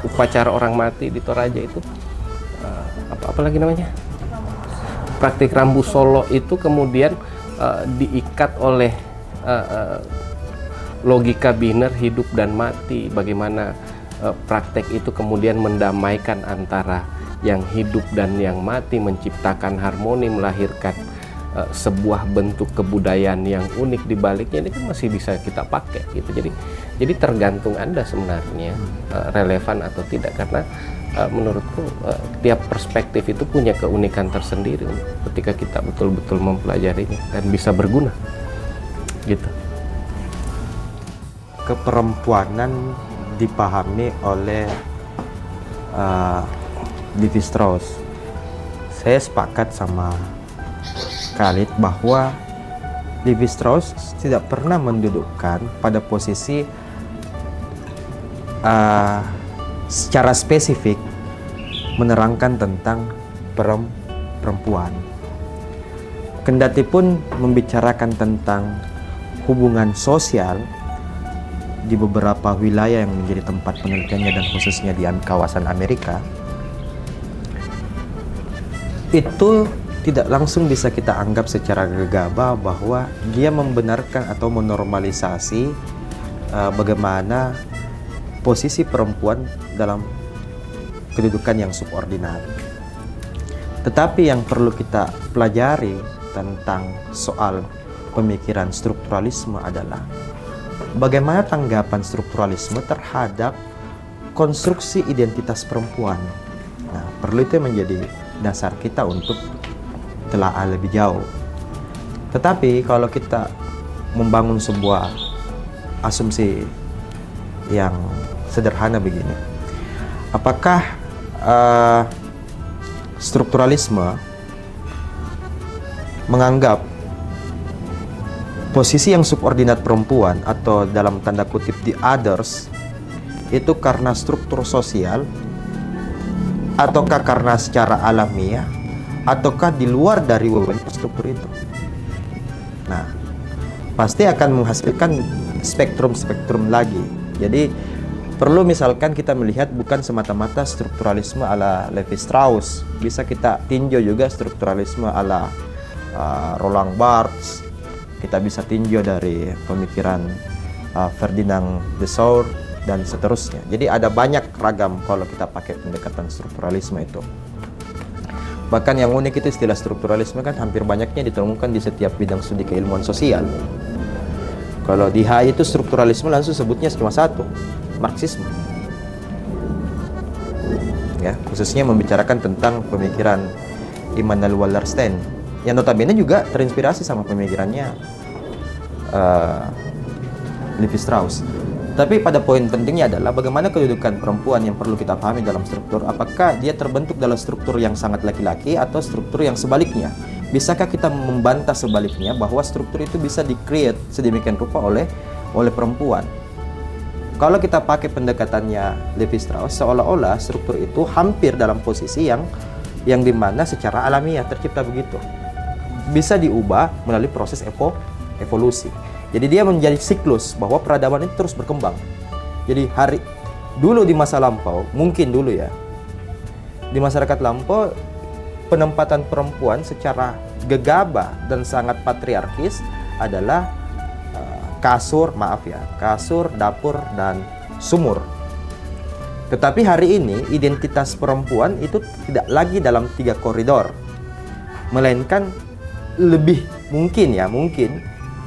upacara orang mati di Toraja itu, apalagi namanya, praktik Rambu Solo itu kemudian diikat oleh logika biner hidup dan mati. Bagaimana praktek itu kemudian mendamaikan antara yang hidup dan yang mati, menciptakan harmoni, melahirkan sebuah bentuk kebudayaan yang unik di baliknya. Ini kan masih bisa kita pakai gitu. Jadi tergantung Anda sebenarnya relevan atau tidak, karena menurutku tiap perspektif itu punya keunikan tersendiri ketika kita betul-betul mempelajarinya dan bisa berguna gitu. Keperempuanan dipahami oleh Levi-Strauss. Saya sepakat sama Khalid bahwa Levi-Strauss tidak pernah mendudukkan pada posisi secara spesifik menerangkan tentang perempuan. Kendati pun membicarakan tentang hubungan sosial di beberapa wilayah yang menjadi tempat penelitiannya dan khususnya di kawasan Amerika, itu tidak langsung bisa kita anggap secara gegabah bahwa dia membenarkan atau menormalisasi bagaimana posisi perempuan dalam kedudukan yang subordinat. Tetapi yang perlu kita pelajari tentang soal pemikiran strukturalisme adalah bagaimana tanggapan strukturalisme terhadap konstruksi identitas perempuan. Nah, perlu itu menjadi dasar kita untuk telaah lebih jauh. Tetapi kalau kita membangun sebuah asumsi yang sederhana begini, apakah strukturalisme menganggap posisi yang subordinat perempuan atau dalam tanda kutip the others itu karena struktur sosial, ataukah karena secara alamiah, ataukah di luar dari wewenang struktur itu? Nah, pasti akan menghasilkan spektrum-spektrum lagi. Jadi perlu misalkan kita melihat bukan semata-mata strukturalisme ala Levi-Strauss, bisa kita tinjau juga strukturalisme ala Roland Barthes, kita bisa tinjau dari pemikiran Ferdinand de Saussure dan seterusnya. Jadi ada banyak ragam kalau kita pakai pendekatan strukturalisme itu. Bahkan yang unik itu istilah strukturalisme kan hampir banyaknya ditemukan di setiap bidang studi keilmuan sosial. Kalau di HI itu strukturalisme langsung sebutnya cuma satu, Marxisme. Ya, khususnya membicarakan tentang pemikiran Immanuel Wallerstein, yang notabene juga terinspirasi sama pemikirannya Levi-Strauss. Tapi pada poin pentingnya adalah bagaimana kedudukan perempuan yang perlu kita pahami dalam struktur. Apakah dia terbentuk dalam struktur yang sangat laki-laki atau struktur yang sebaliknya? Bisakah kita membantah sebaliknya bahwa struktur itu bisa di-create sedemikian rupa oleh perempuan? Kalau kita pakai pendekatannya Levi-Strauss, seolah-olah struktur itu hampir dalam posisi yang dimana secara alamiah tercipta begitu, bisa diubah melalui proses evolusi. Jadi dia menjadi siklus bahwa peradaban itu terus berkembang. Jadi dulu di masa lampau, mungkin dulu ya, di masyarakat lampau penempatan perempuan secara gegabah dan sangat patriarkis adalah kasur, dapur, dan sumur. Tetapi hari ini identitas perempuan itu tidak lagi dalam 3 koridor, melainkan lebih mungkin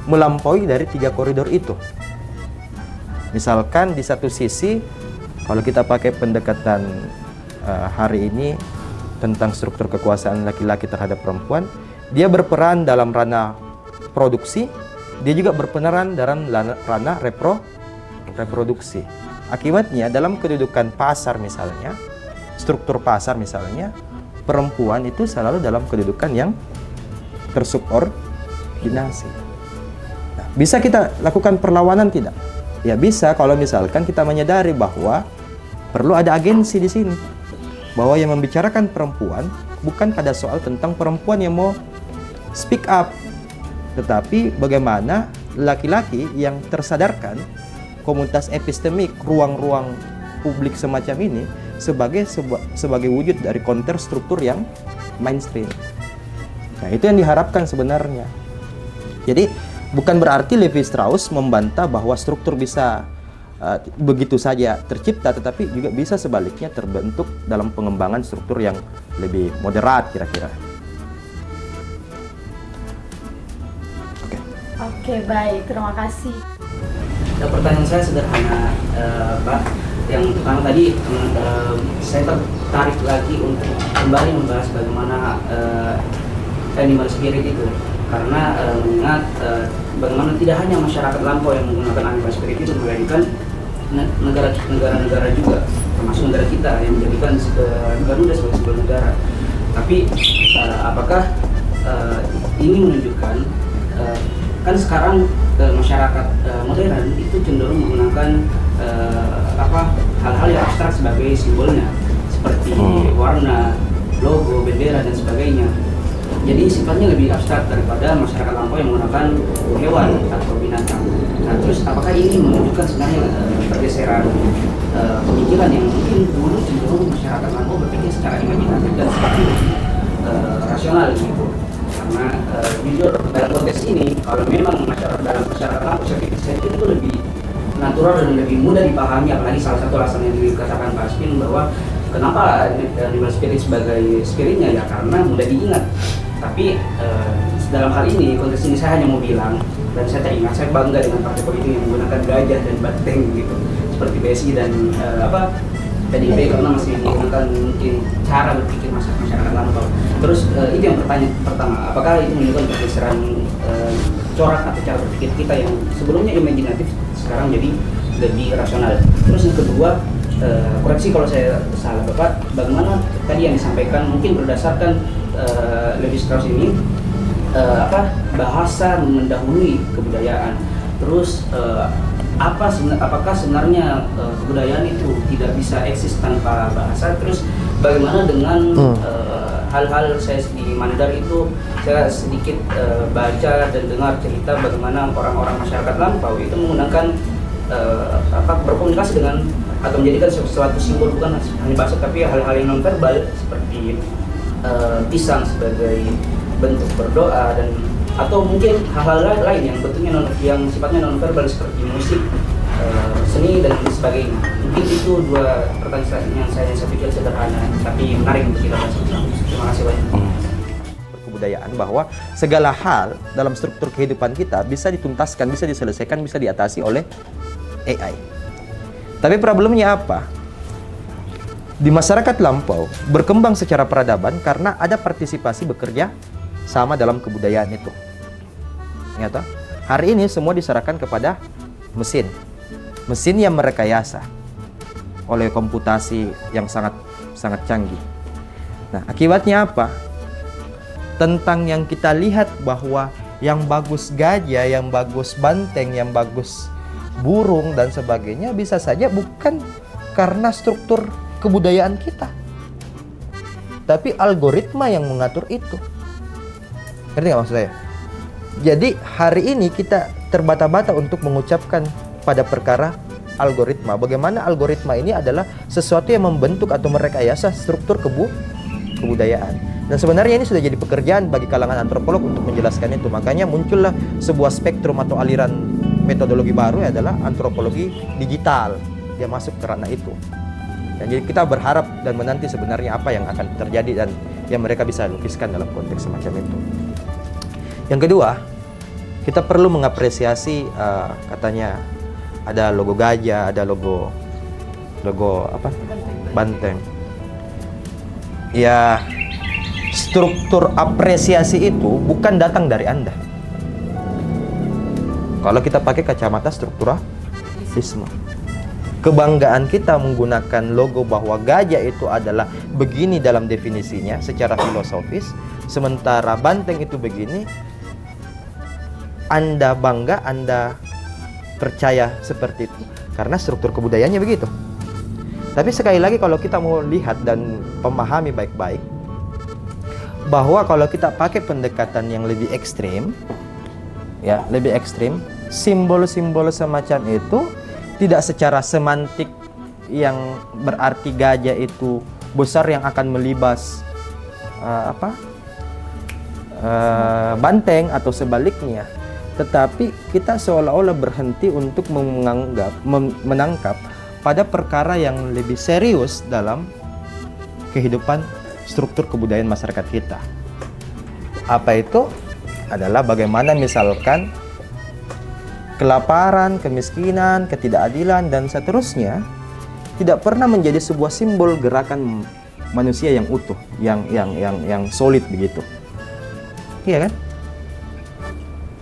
melampaui dari 3 koridor itu. Misalkan di satu sisi, kalau kita pakai pendekatan hari ini tentang struktur kekuasaan laki-laki terhadap perempuan, dia berperan dalam ranah produksi, dia juga berperan dalam ranah reproduksi. Akibatnya dalam kedudukan pasar misalnya, struktur pasar misalnya, perempuan itu selalu dalam kedudukan yang tersubordinasi. Nah, bisa kita lakukan perlawanan tidak? Ya bisa kalau misalkan kita menyadari bahwa perlu ada agensi di sini. Bahwa yang membicarakan perempuan bukan pada soal tentang perempuan yang mau speak up, tetapi bagaimana laki-laki yang tersadarkan komunitas epistemik, ruang-ruang publik semacam ini sebagai wujud dari counter struktur yang mainstream. Nah, itu yang diharapkan sebenarnya. Jadi bukan berarti Levi-Strauss membantah bahwa struktur bisa begitu saja tercipta, tetapi juga bisa sebaliknya terbentuk dalam pengembangan struktur yang lebih moderat kira-kira. Oke, baik, terima kasih. Pertanyaan saya sederhana, Pak. Yang pertama tadi saya tertarik lagi untuk kembali membahas bagaimana animal spirit itu, karena mengingat bagaimana tidak hanya masyarakat lampau yang menggunakan animal spirit itu, melainkan negara-negara juga, termasuk negara kita yang menjadikan Garuda sebagai sebuah negara. Tapi apakah ini menunjukkan kan sekarang masyarakat modern itu cenderung menggunakan hal-hal yang abstrak sebagai simbolnya, seperti warna, logo, bendera dan sebagainya. Jadi sifatnya lebih abstrak daripada masyarakat lampau yang menggunakan hewan atau binatang. Nah, terus apakah ini menunjukkan sebenarnya pergeseran pemikiran yang mungkin dulu cenderung masyarakat lampau berpikir secara imajinatif dan seperti rasional gitu? Karena jujur dalam konteks ini, kalau memang dalam masyarakat lampau saya pikir itu lebih natural dan lebih mudah dipahami, apalagi salah satu alasan yang dikatakan Pak Aspin bahwa kenapa animal spirit sebagai spiritnya, ya karena mudah diingat. Tapi dalam hal ini, konteks ini saya hanya mau bilang, dan saya teringat, saya bangga dengan partai politik yang menggunakan gajah dan banteng gitu, seperti BSI dan PDIP, karena masih menggunakan mungkin cara berpikir masyarakat lampau. Terus itu yang pertama, apakah itu menunjukkan pergeseran corak atau cara berpikir kita yang sebelumnya imajinatif sekarang jadi lebih rasional. Terus yang kedua, koreksi kalau saya salah Bapak, bagaimana tadi yang disampaikan mungkin berdasarkan Levi Strauss ini bahasa mendahului kebudayaan. Terus apakah sebenarnya kebudayaan itu tidak bisa eksis tanpa bahasa? Terus bagaimana dengan hal-hal saya di Mandar itu, saya sedikit baca dan dengar cerita bagaimana orang-orang masyarakat lampau itu menggunakan berkomunikasi dengan atau menjadikan sesuatu simbol bukan hanya bahasa tapi hal-hal yang nonverbal seperti pisang sebagai bentuk berdoa dan atau mungkin hal-hal lain yang bentuknya yang sifatnya nonverbal seperti musik, seni dan sebagainya. Mungkin itu dua pertanyaan yang saya pikir sederhana tapi menarik untuk kita bahas bersama. Terima kasih banyak. Kebudayaan bahwa segala hal dalam struktur kehidupan kita bisa dituntaskan, bisa diselesaikan, bisa diatasi oleh AI. Tapi problemnya apa? Di masyarakat lampau berkembang secara peradaban karena ada partisipasi bekerja sama dalam kebudayaan itu. Ternyata hari ini semua diserahkan kepada mesin. Mesin yang merekayasa oleh komputasi yang sangat canggih. Nah, akibatnya apa? Tentang yang kita lihat bahwa yang bagus gajah, yang bagus banteng, yang bagus burung dan sebagainya bisa saja bukan karena struktur kebudayaan kita, tapi algoritma yang mengatur itu. Ngerti nggak maksud saya? Jadi hari ini kita terbata-bata untuk mengucapkan pada perkara algoritma. Bagaimana algoritma ini adalah sesuatu yang membentuk atau merekayasa struktur kebudayaan. Dan sebenarnya ini sudah jadi pekerjaan bagi kalangan antropolog untuk menjelaskan itu. Makanya muncullah sebuah spektrum atau aliran metodologi baru adalah antropologi digital. Dia masuk ke ranah itu. Dan jadi kita berharap dan menanti sebenarnya apa yang akan terjadi dan yang mereka bisa lukiskan dalam konteks semacam itu. Yang kedua, kita perlu mengapresiasi katanya ada logo gajah, ada logo apa? Banteng. Ya, struktur apresiasi itu bukan datang dari Anda. Kalau kita pakai kacamata strukturalisme, kebanggaan kita menggunakan logo bahwa gajah itu adalah begini dalam definisinya secara filosofis, sementara banteng itu begini, Anda bangga, Anda percaya seperti itu karena struktur kebudayaannya begitu. Tapi sekali lagi kalau kita mau lihat dan memahami baik-baik bahwa kalau kita pakai pendekatan yang lebih ekstrim, ya, lebih ekstrim, simbol-simbol semacam itu tidak secara semantik yang berarti gajah itu besar yang akan melibas banteng atau sebaliknya, tetapi kita seolah-olah berhenti untuk menangkap pada perkara yang lebih serius dalam kehidupan struktur kebudayaan masyarakat kita. Apa itu? Adalah bagaimana misalkan kelaparan, kemiskinan, ketidakadilan, dan seterusnya tidak pernah menjadi sebuah simbol gerakan manusia yang utuh, yang solid begitu. Iya kan?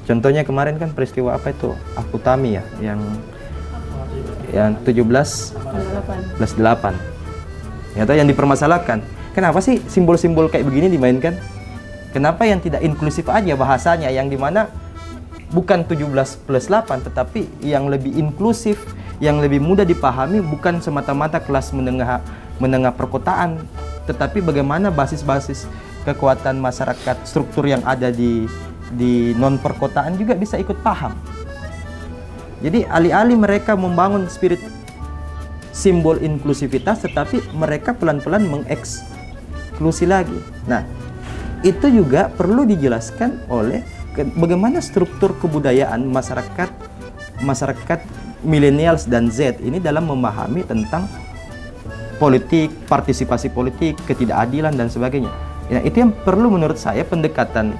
Contohnya kemarin kan peristiwa apa itu? Akutami ya, yang 17/8. Ternyata yang dipermasalahkan, kenapa sih simbol-simbol kayak begini dimainkan? Kenapa yang tidak inklusif aja bahasanya, yang dimana bukan 17+8 tetapi yang lebih inklusif, yang lebih mudah dipahami, bukan semata-mata kelas menengah perkotaan, tetapi bagaimana basis-basis kekuatan masyarakat struktur yang ada di non perkotaan juga bisa ikut paham. Jadi alih-alih mereka membangun spirit simbol inklusivitas, tetapi mereka pelan-pelan mengeksklusi lagi. Nah, itu juga perlu dijelaskan oleh bagaimana struktur kebudayaan masyarakat millennials dan Z ini dalam memahami tentang politik, partisipasi politik, ketidakadilan dan sebagainya. Ya, itu yang perlu menurut saya pendekatan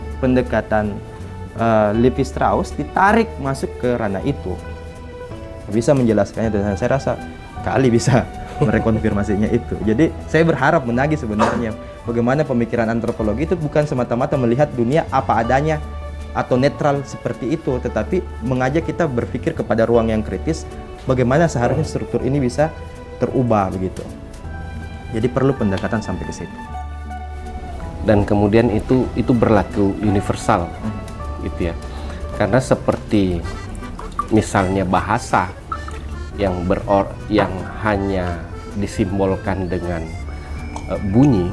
Levi-Strauss ditarik masuk ke ranah itu. Bisa menjelaskannya dan saya rasa Kak Ali bisa merekonfirmasinya itu. Jadi saya berharap menagih sebenarnya bagaimana pemikiran antropologi itu bukan semata-mata melihat dunia apa adanya atau netral seperti itu, tetapi mengajak kita berpikir kepada ruang yang kritis, bagaimana seharusnya struktur ini bisa terubah begitu. Jadi perlu pendekatan sampai ke situ. Dan kemudian itu berlaku universal, gitu ya. Karena seperti misalnya bahasa yang hanya disimbolkan dengan bunyi,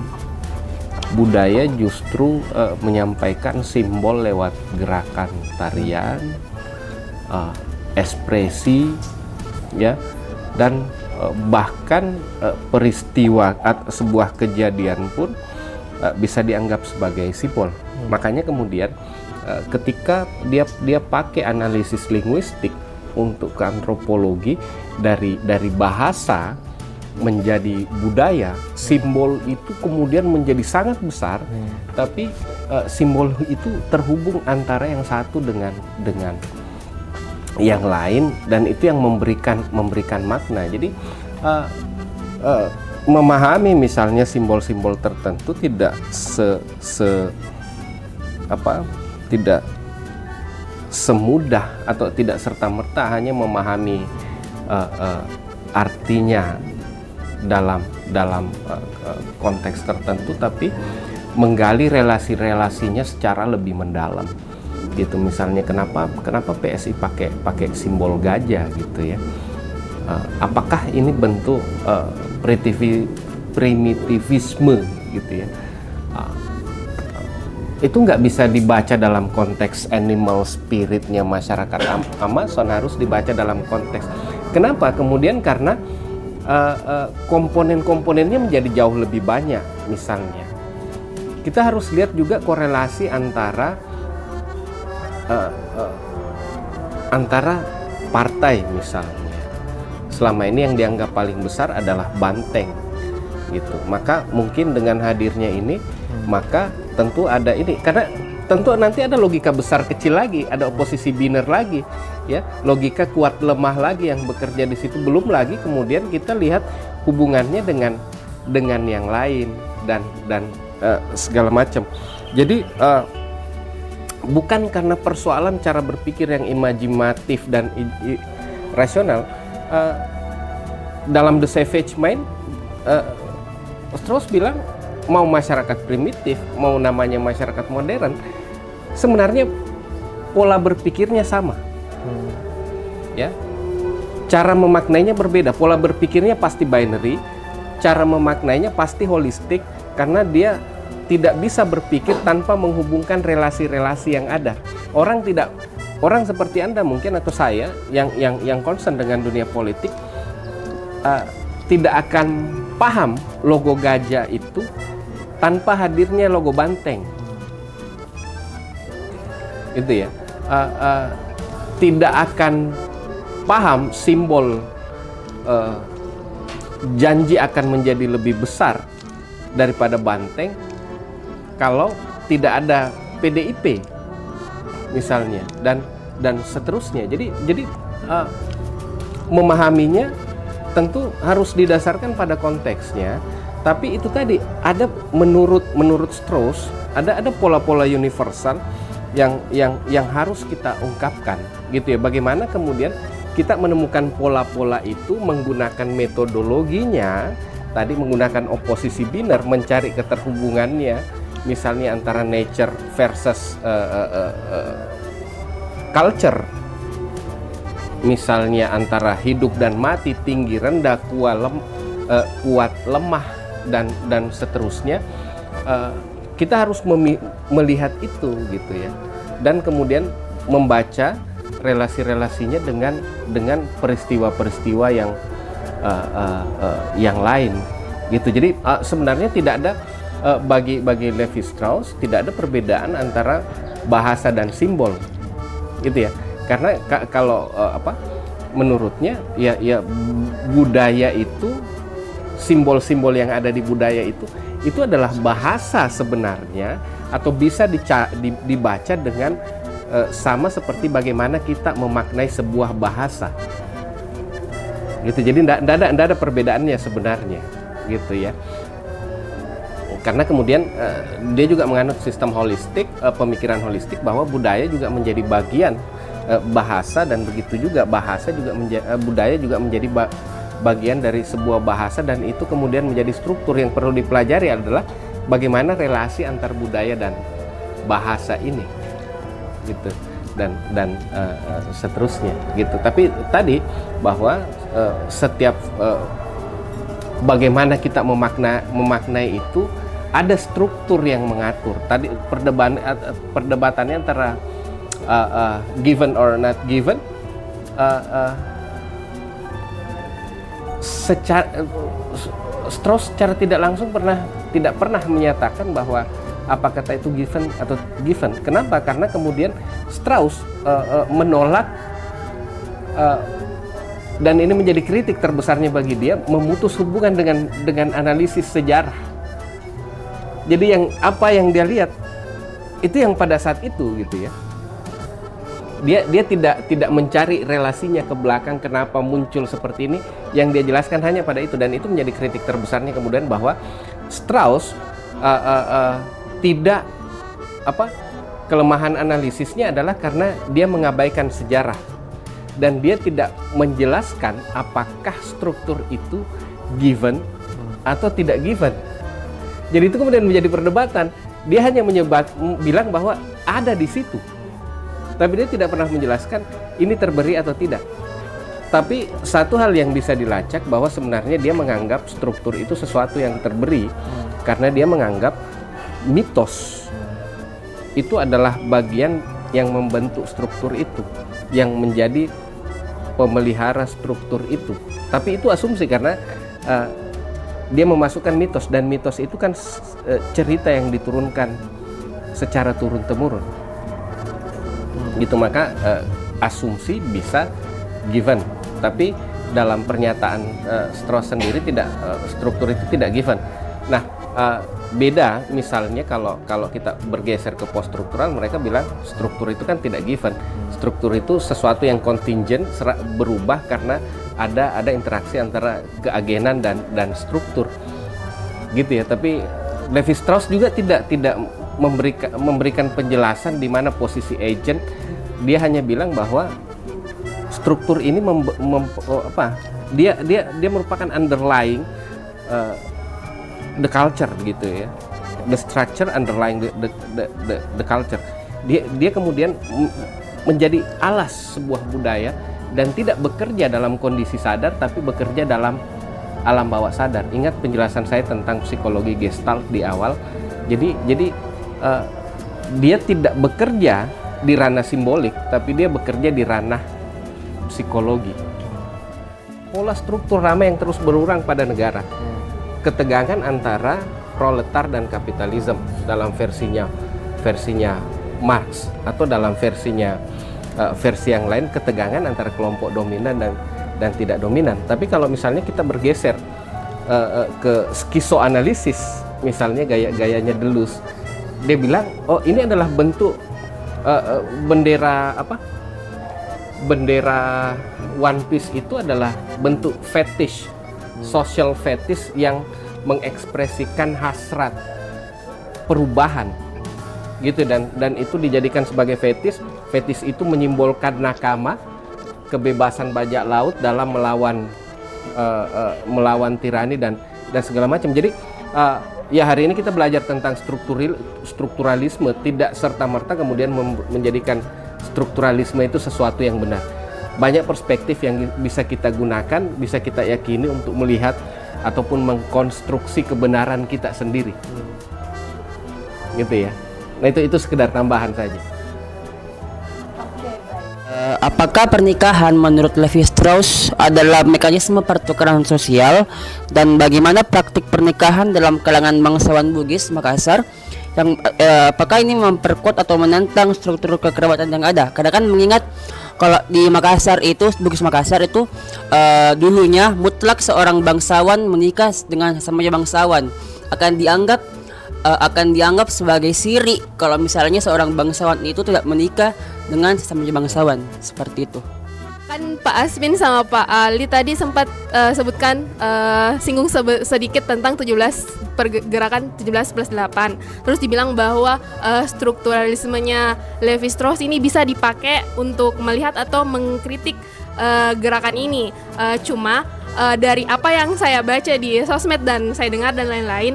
budaya justru menyampaikan simbol lewat gerakan tarian, ekspresi, ya, dan bahkan peristiwa atau sebuah kejadian pun bisa dianggap sebagai simbol. Makanya kemudian ketika dia pakai analisis linguistik untuk ke antropologi, dari bahasa menjadi budaya, simbol itu kemudian menjadi sangat besar, tapi simbol itu terhubung antara yang satu dengan yang lain, dan itu yang memberikan makna. Jadi memahami misalnya simbol-simbol tertentu tidak tidak semudah atau tidak serta-merta hanya memahami artinya dalam konteks tertentu, tapi menggali relasi-relasinya secara lebih mendalam. Gitu, misalnya kenapa PSI pakai simbol gajah gitu ya. Apakah ini bentuk primitivisme gitu ya? Itu nggak bisa dibaca dalam konteks animal spiritnya masyarakat Amazon, harus dibaca dalam konteks. Kenapa? Kemudian karena komponen-komponennya menjadi jauh lebih banyak. Misalnya kita harus lihat juga korelasi antara partai misalnya. Selama ini yang dianggap paling besar adalah banteng gitu. Maka mungkin dengan hadirnya ini, maka tentu ada ini, karena tentu nanti ada logika besar kecil lagi, ada oposisi biner lagi, ya, logika kuat lemah lagi yang bekerja di situ. Belum lagi kemudian kita lihat hubungannya dengan yang lain dan segala macam. Jadi bukan karena persoalan cara berpikir yang imajinatif dan rasional. Dalam The Savage Mind, Strauss bilang mau masyarakat primitif, mau namanya masyarakat modern, sebenarnya pola berpikirnya sama. Ya, cara memaknainya berbeda. Pola berpikirnya pasti binary, cara memaknainya pasti holistik, karena dia tidak bisa berpikir tanpa menghubungkan relasi-relasi yang ada. Orang seperti Anda mungkin atau saya yang concern dengan dunia politik tidak akan paham logo gajah itu tanpa hadirnya logo banteng. Itu ya. Tidak akan paham simbol janji akan menjadi lebih besar daripada banteng kalau tidak ada PDIP misalnya, dan seterusnya. Jadi memahaminya tentu harus didasarkan pada konteksnya. Tapi itu tadi ada menurut Strauss ada pola-pola universal yang harus kita ungkapkan gitu ya. Bagaimana kemudian kita menemukan pola-pola itu menggunakan metodologinya, tadi menggunakan oposisi biner, mencari keterhubungannya, misalnya antara nature versus culture, misalnya antara hidup dan mati, tinggi rendah, kuat lemah, dan seterusnya. Kita harus melihat itu gitu ya, dan kemudian membaca relasi-relasinya dengan peristiwa-peristiwa yang lain gitu. Jadi sebenarnya tidak ada bagi Levi-Strauss tidak ada perbedaan antara bahasa dan simbol gitu ya, karena kalau menurutnya ya budaya itu, simbol-simbol yang ada di budaya itu itu adalah bahasa sebenarnya, atau bisa dibaca dengan sama seperti bagaimana kita memaknai sebuah bahasa gitu. Jadi tidak ada perbedaannya sebenarnya gitu ya, karena kemudian dia juga menganut sistem holistik, pemikiran holistik, bahwa budaya juga menjadi bagian bahasa, dan begitu juga bahasa juga budaya juga menjadi bagian dari sebuah bahasa, dan itu kemudian menjadi struktur yang perlu dipelajari adalah bagaimana relasi antar budaya dan bahasa ini gitu, dan seterusnya gitu. Tapi tadi bahwa setiap bagaimana kita memaknai itu ada struktur yang mengatur. Tadi perdebatannya antara given or not given, Strauss secara tidak langsung tidak pernah menyatakan bahwa apa kata itu given atau given. Kenapa? Karena kemudian Strauss menolak, dan ini menjadi kritik terbesarnya bagi dia, memutus hubungan dengan analisis sejarah. Jadi apa yang dia lihat itu yang pada saat itu gitu ya. Dia tidak mencari relasinya ke belakang kenapa muncul seperti ini. Yang dia jelaskan hanya pada itu, dan itu menjadi kritik terbesarnya kemudian, bahwa Strauss tidak kelemahan analisisnya adalah karena dia mengabaikan sejarah, dan dia tidak menjelaskan apakah struktur itu given atau tidak given. Jadi itu kemudian menjadi perdebatan. Dia hanya bilang bahwa ada di situ, tapi dia tidak pernah menjelaskan ini terberi atau tidak. Tapi satu hal yang bisa dilacak bahwa sebenarnya dia menganggap struktur itu sesuatu yang terberi, karena dia menganggap mitos itu adalah bagian yang membentuk struktur itu, yang menjadi pemelihara struktur itu. Tapi itu asumsi, karena dia memasukkan mitos, dan mitos itu kan cerita yang diturunkan secara turun-temurun gitu. Maka asumsi bisa given, tapi dalam pernyataan Strauss sendiri tidak, struktur itu tidak given. Nah, beda misalnya kalau kita bergeser ke post-struktural, mereka bilang struktur itu kan tidak given. Struktur itu sesuatu yang contingent, berubah karena ada interaksi antara keagenan dan struktur gitu ya. Tapi Levi-Strauss juga tidak memberikan penjelasan di mana posisi agent. Dia hanya bilang bahwa struktur ini dia merupakan underlying the culture gitu ya, the structure underlying the culture. Dia kemudian menjadi alas sebuah budaya, dan tidak bekerja dalam kondisi sadar, tapi bekerja dalam alam bawah sadar. Ingat penjelasan saya tentang psikologi Gestalt di awal. Jadi dia tidak bekerja di ranah simbolik, tapi dia bekerja di ranah psikologi. Pola struktur lama yang terus berulang pada negara. Ketegangan antara proletar dan kapitalisme dalam versinya Marx, atau dalam versi yang lain ketegangan antara kelompok dominan dan tidak dominan. Tapi kalau misalnya kita bergeser ke skizoanalisis, misalnya gayanya Deleuze, dia bilang, oh ini adalah bentuk bendera One Piece itu adalah bentuk fetish, social fetish yang mengekspresikan hasrat perubahan gitu, dan itu dijadikan sebagai fetish. Fetish itu menyimbolkan nakama, kebebasan bajak laut dalam melawan tirani dan segala macam. Jadi ya hari ini kita belajar tentang strukturalisme, tidak serta-merta kemudian menjadikan strukturalisme itu sesuatu yang benar. Banyak perspektif yang bisa kita gunakan, bisa kita yakini untuk melihat ataupun mengkonstruksi kebenaran kita sendiri. Gitu ya. Nah itu sekedar tambahan saja. Apakah pernikahan menurut Levi-Strauss adalah mekanisme pertukaran sosial, dan bagaimana praktik pernikahan dalam kalangan bangsawan Bugis Makassar? Apakah ini memperkuat atau menantang struktur kekerabatan yang ada? Karena kan mengingat kalau di Makassar itu, Bugis Makassar itu dulunya mutlak seorang bangsawan menikah dengan sesama bangsawan. akan dianggap sebagai siri kalau misalnya seorang bangsawan itu tidak menikah dengan sesama bangsawan, seperti itu. Kan Pak Asmin sama Pak Ali tadi sempat sebutkan singgung sedikit tentang pergerakan 17+8. Terus dibilang bahwa strukturalismenya Levi-Strauss ini bisa dipakai untuk melihat atau mengkritik gerakan ini. Cuma dari apa yang saya baca di sosmed dan saya dengar dan lain-lain,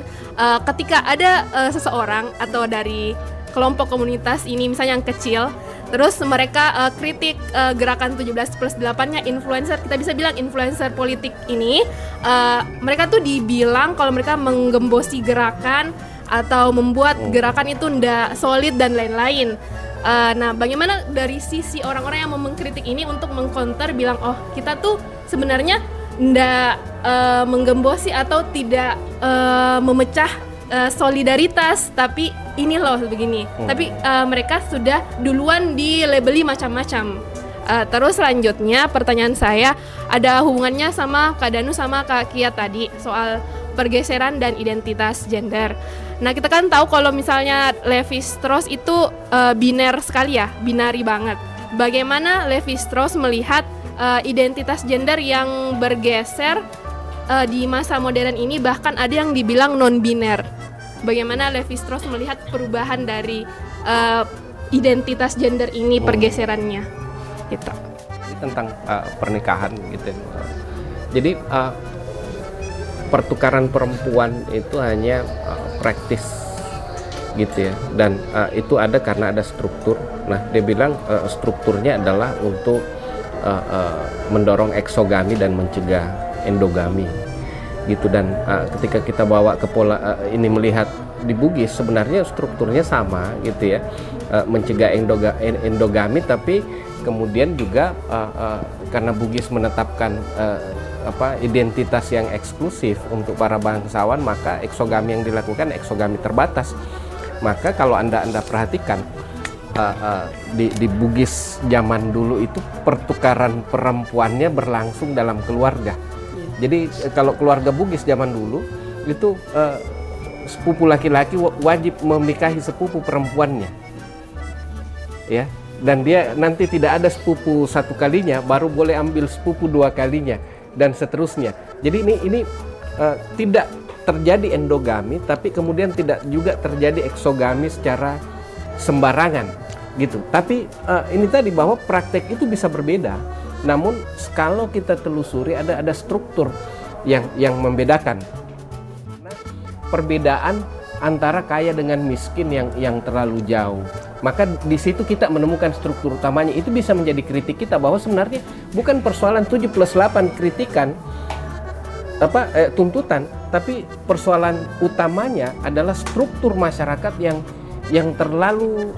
ketika ada seseorang atau dari kelompok komunitas ini misalnya yang kecil, terus mereka kritik gerakan 17+8-nya influencer, kita bisa bilang influencer politik ini, mereka tuh dibilang kalau mereka menggembosi gerakan atau membuat gerakan itu ndak solid dan lain-lain. Nah, bagaimana dari sisi orang-orang yang mau mengkritik ini untuk mengcounter bilang, oh kita tuh sebenarnya ndak menggembosi atau tidak memecah solidaritas, tapi ini loh begini. Tapi mereka sudah duluan dilabeli macam-macam. Terus selanjutnya pertanyaan saya ada hubungannya sama Kak Danu sama Kak Kia tadi soal pergeseran dan identitas gender. Nah, kita kan tahu kalau misalnya Levi-Strauss itu biner sekali ya, binari banget. Bagaimana Levi-Strauss melihat identitas gender yang bergeser di masa modern ini, bahkan ada yang dibilang non-biner. Bagaimana Levi-Strauss melihat perubahan dari identitas gender ini, pergeserannya gitu. Tentang pernikahan gitu. Jadi pertukaran perempuan itu hanya praktis gitu ya, dan itu ada karena ada struktur. Nah, dia bilang strukturnya adalah untuk mendorong eksogami dan mencegah endogami gitu. Dan ketika kita bawa ke pola ini, melihat di Bugis sebenarnya strukturnya sama gitu ya, mencegah endogami, tapi kemudian juga karena Bugis menetapkan identitas yang eksklusif untuk para bangsawan, maka eksogami yang dilakukan eksogami terbatas. Maka kalau anda perhatikan di Bugis zaman dulu itu pertukaran perempuannya berlangsung dalam keluarga. Jadi kalau keluarga Bugis zaman dulu itu sepupu laki-laki wajib menikahi sepupu perempuannya, ya. Dan dia nanti tidak ada sepupu satu kalinya, baru boleh ambil sepupu dua kalinya, dan seterusnya. Jadi ini tidak terjadi endogami, tapi kemudian tidak juga terjadi eksogami secara sembarangan gitu. Tapi ini tadi bahwa praktek itu bisa berbeda. Namun kalau kita telusuri ada struktur yang membedakan. Nah, perbedaan antara kaya dengan miskin yang terlalu jauh. Maka di situ kita menemukan struktur utamanya. Itu bisa menjadi kritik kita bahwa sebenarnya bukan persoalan 7+8 kritikan tuntutan, tapi persoalan utamanya adalah struktur masyarakat yang terlalu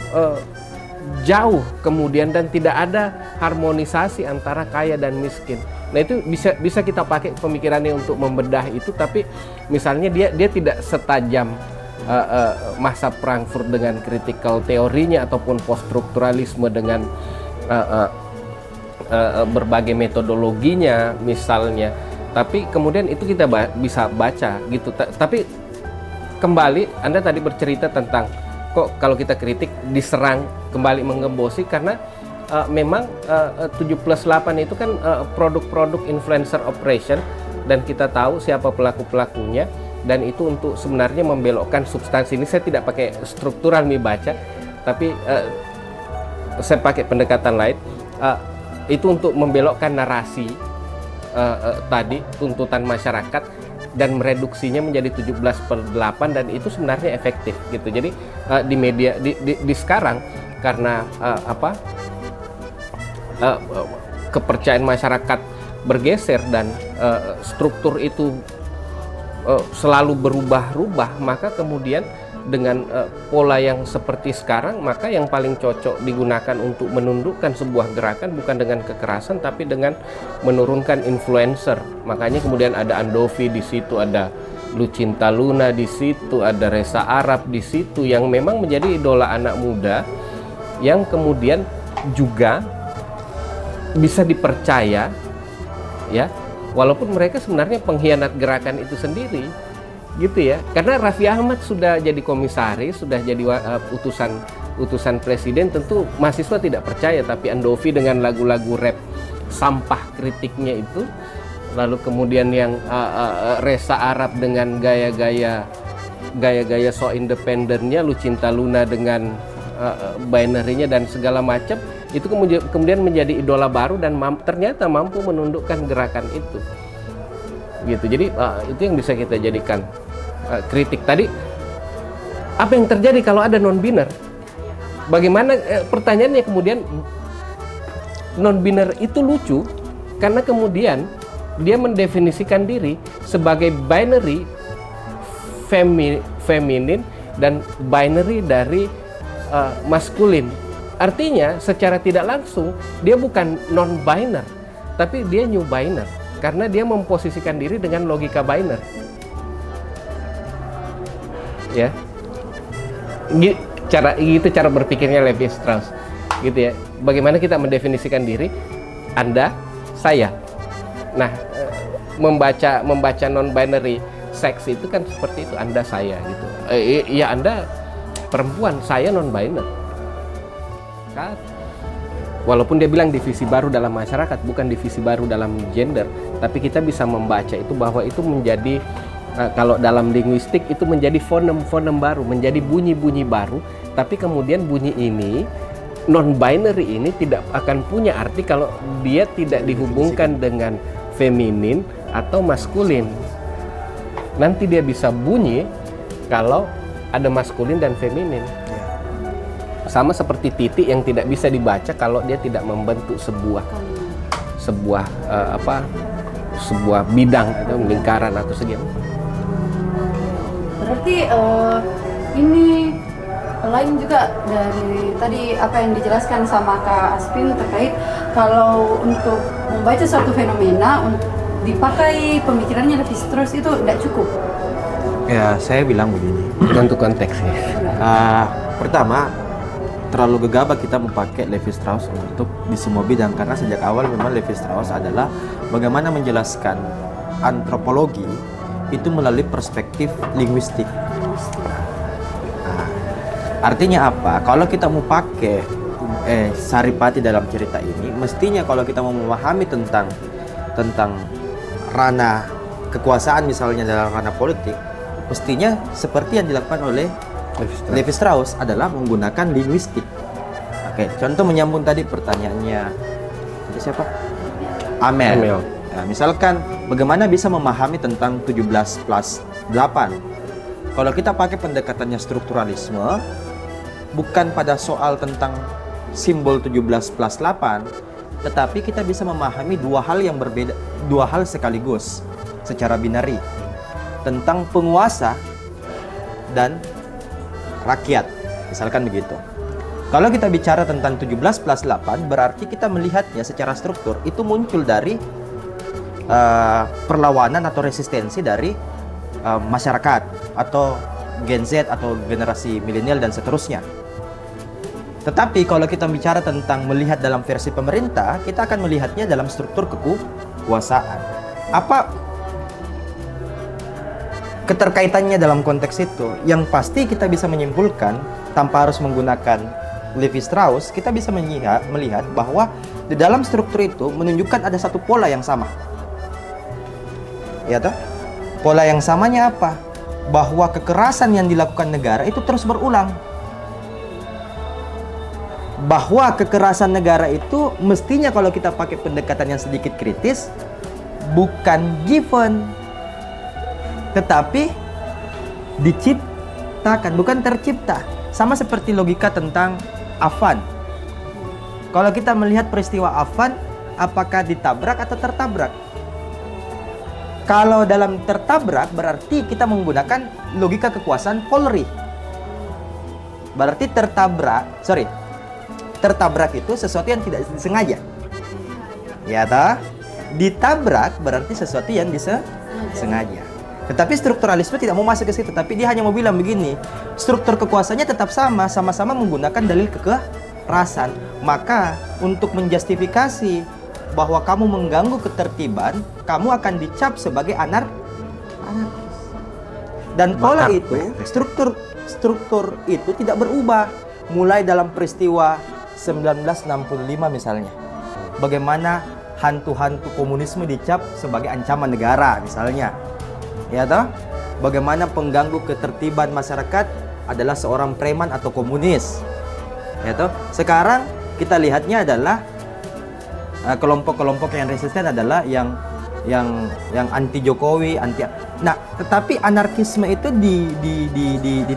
jauh kemudian, dan tidak ada harmonisasi antara kaya dan miskin. Nah, itu bisa kita pakai pemikirannya untuk membedah itu, tapi misalnya dia tidak setajam masa Frankfurt dengan critical teorinya ataupun poststrukturalisme dengan berbagai metodologinya misalnya. Tapi kemudian itu kita bisa baca gitu. Tapi kembali Anda tadi bercerita tentang kok kalau kita kritik diserang kembali menggembosi, karena memang 7+8 itu kan produk-produk influencer operation, dan kita tahu siapa pelaku-pelakunya, dan itu untuk sebenarnya membelokkan substansi. Ini saya tidak pakai struktural nih baca, tapi saya pakai pendekatan lain, itu untuk membelokkan narasi tadi tuntutan masyarakat dan mereduksinya menjadi 17+8, dan itu sebenarnya efektif gitu. Jadi di media di sekarang, karena kepercayaan masyarakat bergeser dan struktur itu selalu berubah-ubah, maka kemudian dengan pola yang seperti sekarang, maka yang paling cocok digunakan untuk menundukkan sebuah gerakan bukan dengan kekerasan, tapi dengan menurunkan influencer. Makanya kemudian ada Andovi di situ, ada Lucinta Luna di situ, ada Reza Arab di situ, yang memang menjadi idola anak muda yang kemudian juga bisa dipercaya, ya, walaupun mereka sebenarnya pengkhianat gerakan itu sendiri gitu ya. Karena Raffi Ahmad sudah jadi komisaris, sudah jadi utusan presiden, tentu mahasiswa tidak percaya. Tapi Andovi dengan lagu-lagu rap sampah kritiknya itu, lalu kemudian yang Reza Arab dengan gaya-gaya so independennya, Lucinta Luna dengan binary-nya dan segala macam, itu kemudian menjadi idola baru dan ternyata mampu menundukkan gerakan itu. Gitu. Jadi itu yang bisa kita jadikan kritik. Tadi apa yang terjadi kalau ada non-biner? Bagaimana pertanyaannya kemudian non-biner itu lucu karena kemudian dia mendefinisikan diri sebagai binary feminin dan binary dari maskulin. Artinya secara tidak langsung dia bukan non-biner, tapi dia new biner karena dia memposisikan diri dengan logika biner. Ya, cara berpikirnya Levi Strauss, gitu ya. Bagaimana kita mendefinisikan diri? Anda, saya. Nah, membaca non-binary seks itu kan seperti itu. Anda, saya, gitu. Ya, Anda perempuan, saya non-binary. Kan? Walaupun dia bilang divisi baru dalam masyarakat, bukan divisi baru dalam gender, tapi kita bisa membaca itu bahwa itu menjadi kalau dalam linguistik itu menjadi fonem baru, menjadi bunyi-bunyi baru. Tapi kemudian bunyi ini, non-binary ini tidak akan punya arti kalau dia tidak dihubungkan dengan feminin atau maskulin. Nanti dia bisa bunyi kalau ada maskulin dan feminin. Sama seperti titik yang tidak bisa dibaca kalau dia tidak membentuk sebuah bidang atau lingkaran atau segi. Berarti ini lain juga dari tadi apa yang dijelaskan sama Kak Aspin terkait kalau untuk membaca suatu fenomena dipakai pemikirannya Levi Strauss itu tidak cukup. Ya, saya bilang begini. Untuk konteksnya. Pertama, terlalu gegabah kita memakai Levi Strauss untuk di semua bidang karena sejak awal memang Levi Strauss adalah bagaimana menjelaskan antropologi itu melalui perspektif linguistik. Artinya apa? Kalau kita mau pakai Saripati dalam cerita ini, mestinya kalau kita mau memahami tentang ranah kekuasaan misalnya dalam ranah politik, mestinya seperti yang dilakukan oleh Levi Strauss adalah menggunakan linguistik. Oke, contoh menyambung tadi pertanyaannya siapa? Amel. Nah, misalkan bagaimana bisa memahami tentang 17 plus 8? Kalau kita pakai pendekatannya strukturalisme, bukan pada soal tentang simbol 17 plus 8, tetapi kita bisa memahami dua hal yang berbeda, dua hal sekaligus secara binari, tentang penguasa dan rakyat, misalkan begitu. Kalau kita bicara tentang 17 plus 8, berarti kita melihatnya secara struktur itu muncul dari perlawanan atau resistensi dari masyarakat atau Gen Z atau generasi milenial dan seterusnya. Tetapi kalau kita bicara tentang melihat dalam versi pemerintah, kita akan melihatnya dalam struktur kekuasaan. Apa keterkaitannya dalam konteks itu? Yang pasti kita bisa menyimpulkan tanpa harus menggunakan Levi Strauss, kita bisa melihat bahwa di dalam struktur itu menunjukkan ada satu pola yang sama. Ya toh? Pola yang samanya apa? Bahwa kekerasan yang dilakukan negara itu terus berulang. Bahwa kekerasan negara itu mestinya kalau kita pakai pendekatan yang sedikit kritis, bukan given, tetapi diciptakan, bukan tercipta. Sama seperti logika tentang Afan. Kalau kita melihat peristiwa Afan, apakah ditabrak atau tertabrak? Kalau dalam tertabrak berarti kita menggunakan logika kekuasaan Polri. Berarti tertabrak itu sesuatu yang tidak disengaja. Ya toh? Ditabrak berarti sesuatu yang disengaja. Tetapi strukturalisme tidak mau masuk ke situ, tapi dia hanya mau bilang begini, struktur kekuasaannya tetap sama-sama menggunakan dalil kekerasan. Maka untuk menjustifikasi bahwa kamu mengganggu ketertiban, kamu akan dicap sebagai anarkis. Dan pola Bakar. itu, struktur itu tidak berubah mulai dalam peristiwa 1965 misalnya. Bagaimana hantu-hantu komunisme dicap sebagai ancaman negara misalnya. Ya toh? Bagaimana pengganggu ketertiban masyarakat adalah seorang preman atau komunis. Ya toh? Sekarang kita lihatnya adalah kelompok-kelompok yang resisten adalah yang anti Jokowi, anti. Nah, tetapi anarkisme itu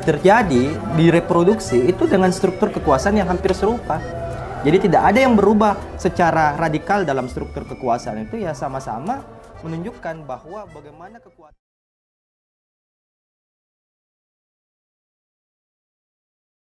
terjadi, direproduksi itu dengan struktur kekuasaan yang hampir serupa. Jadi tidak ada yang berubah secara radikal dalam struktur kekuasaan itu, ya sama-sama menunjukkan bahwa bagaimana kekuasaan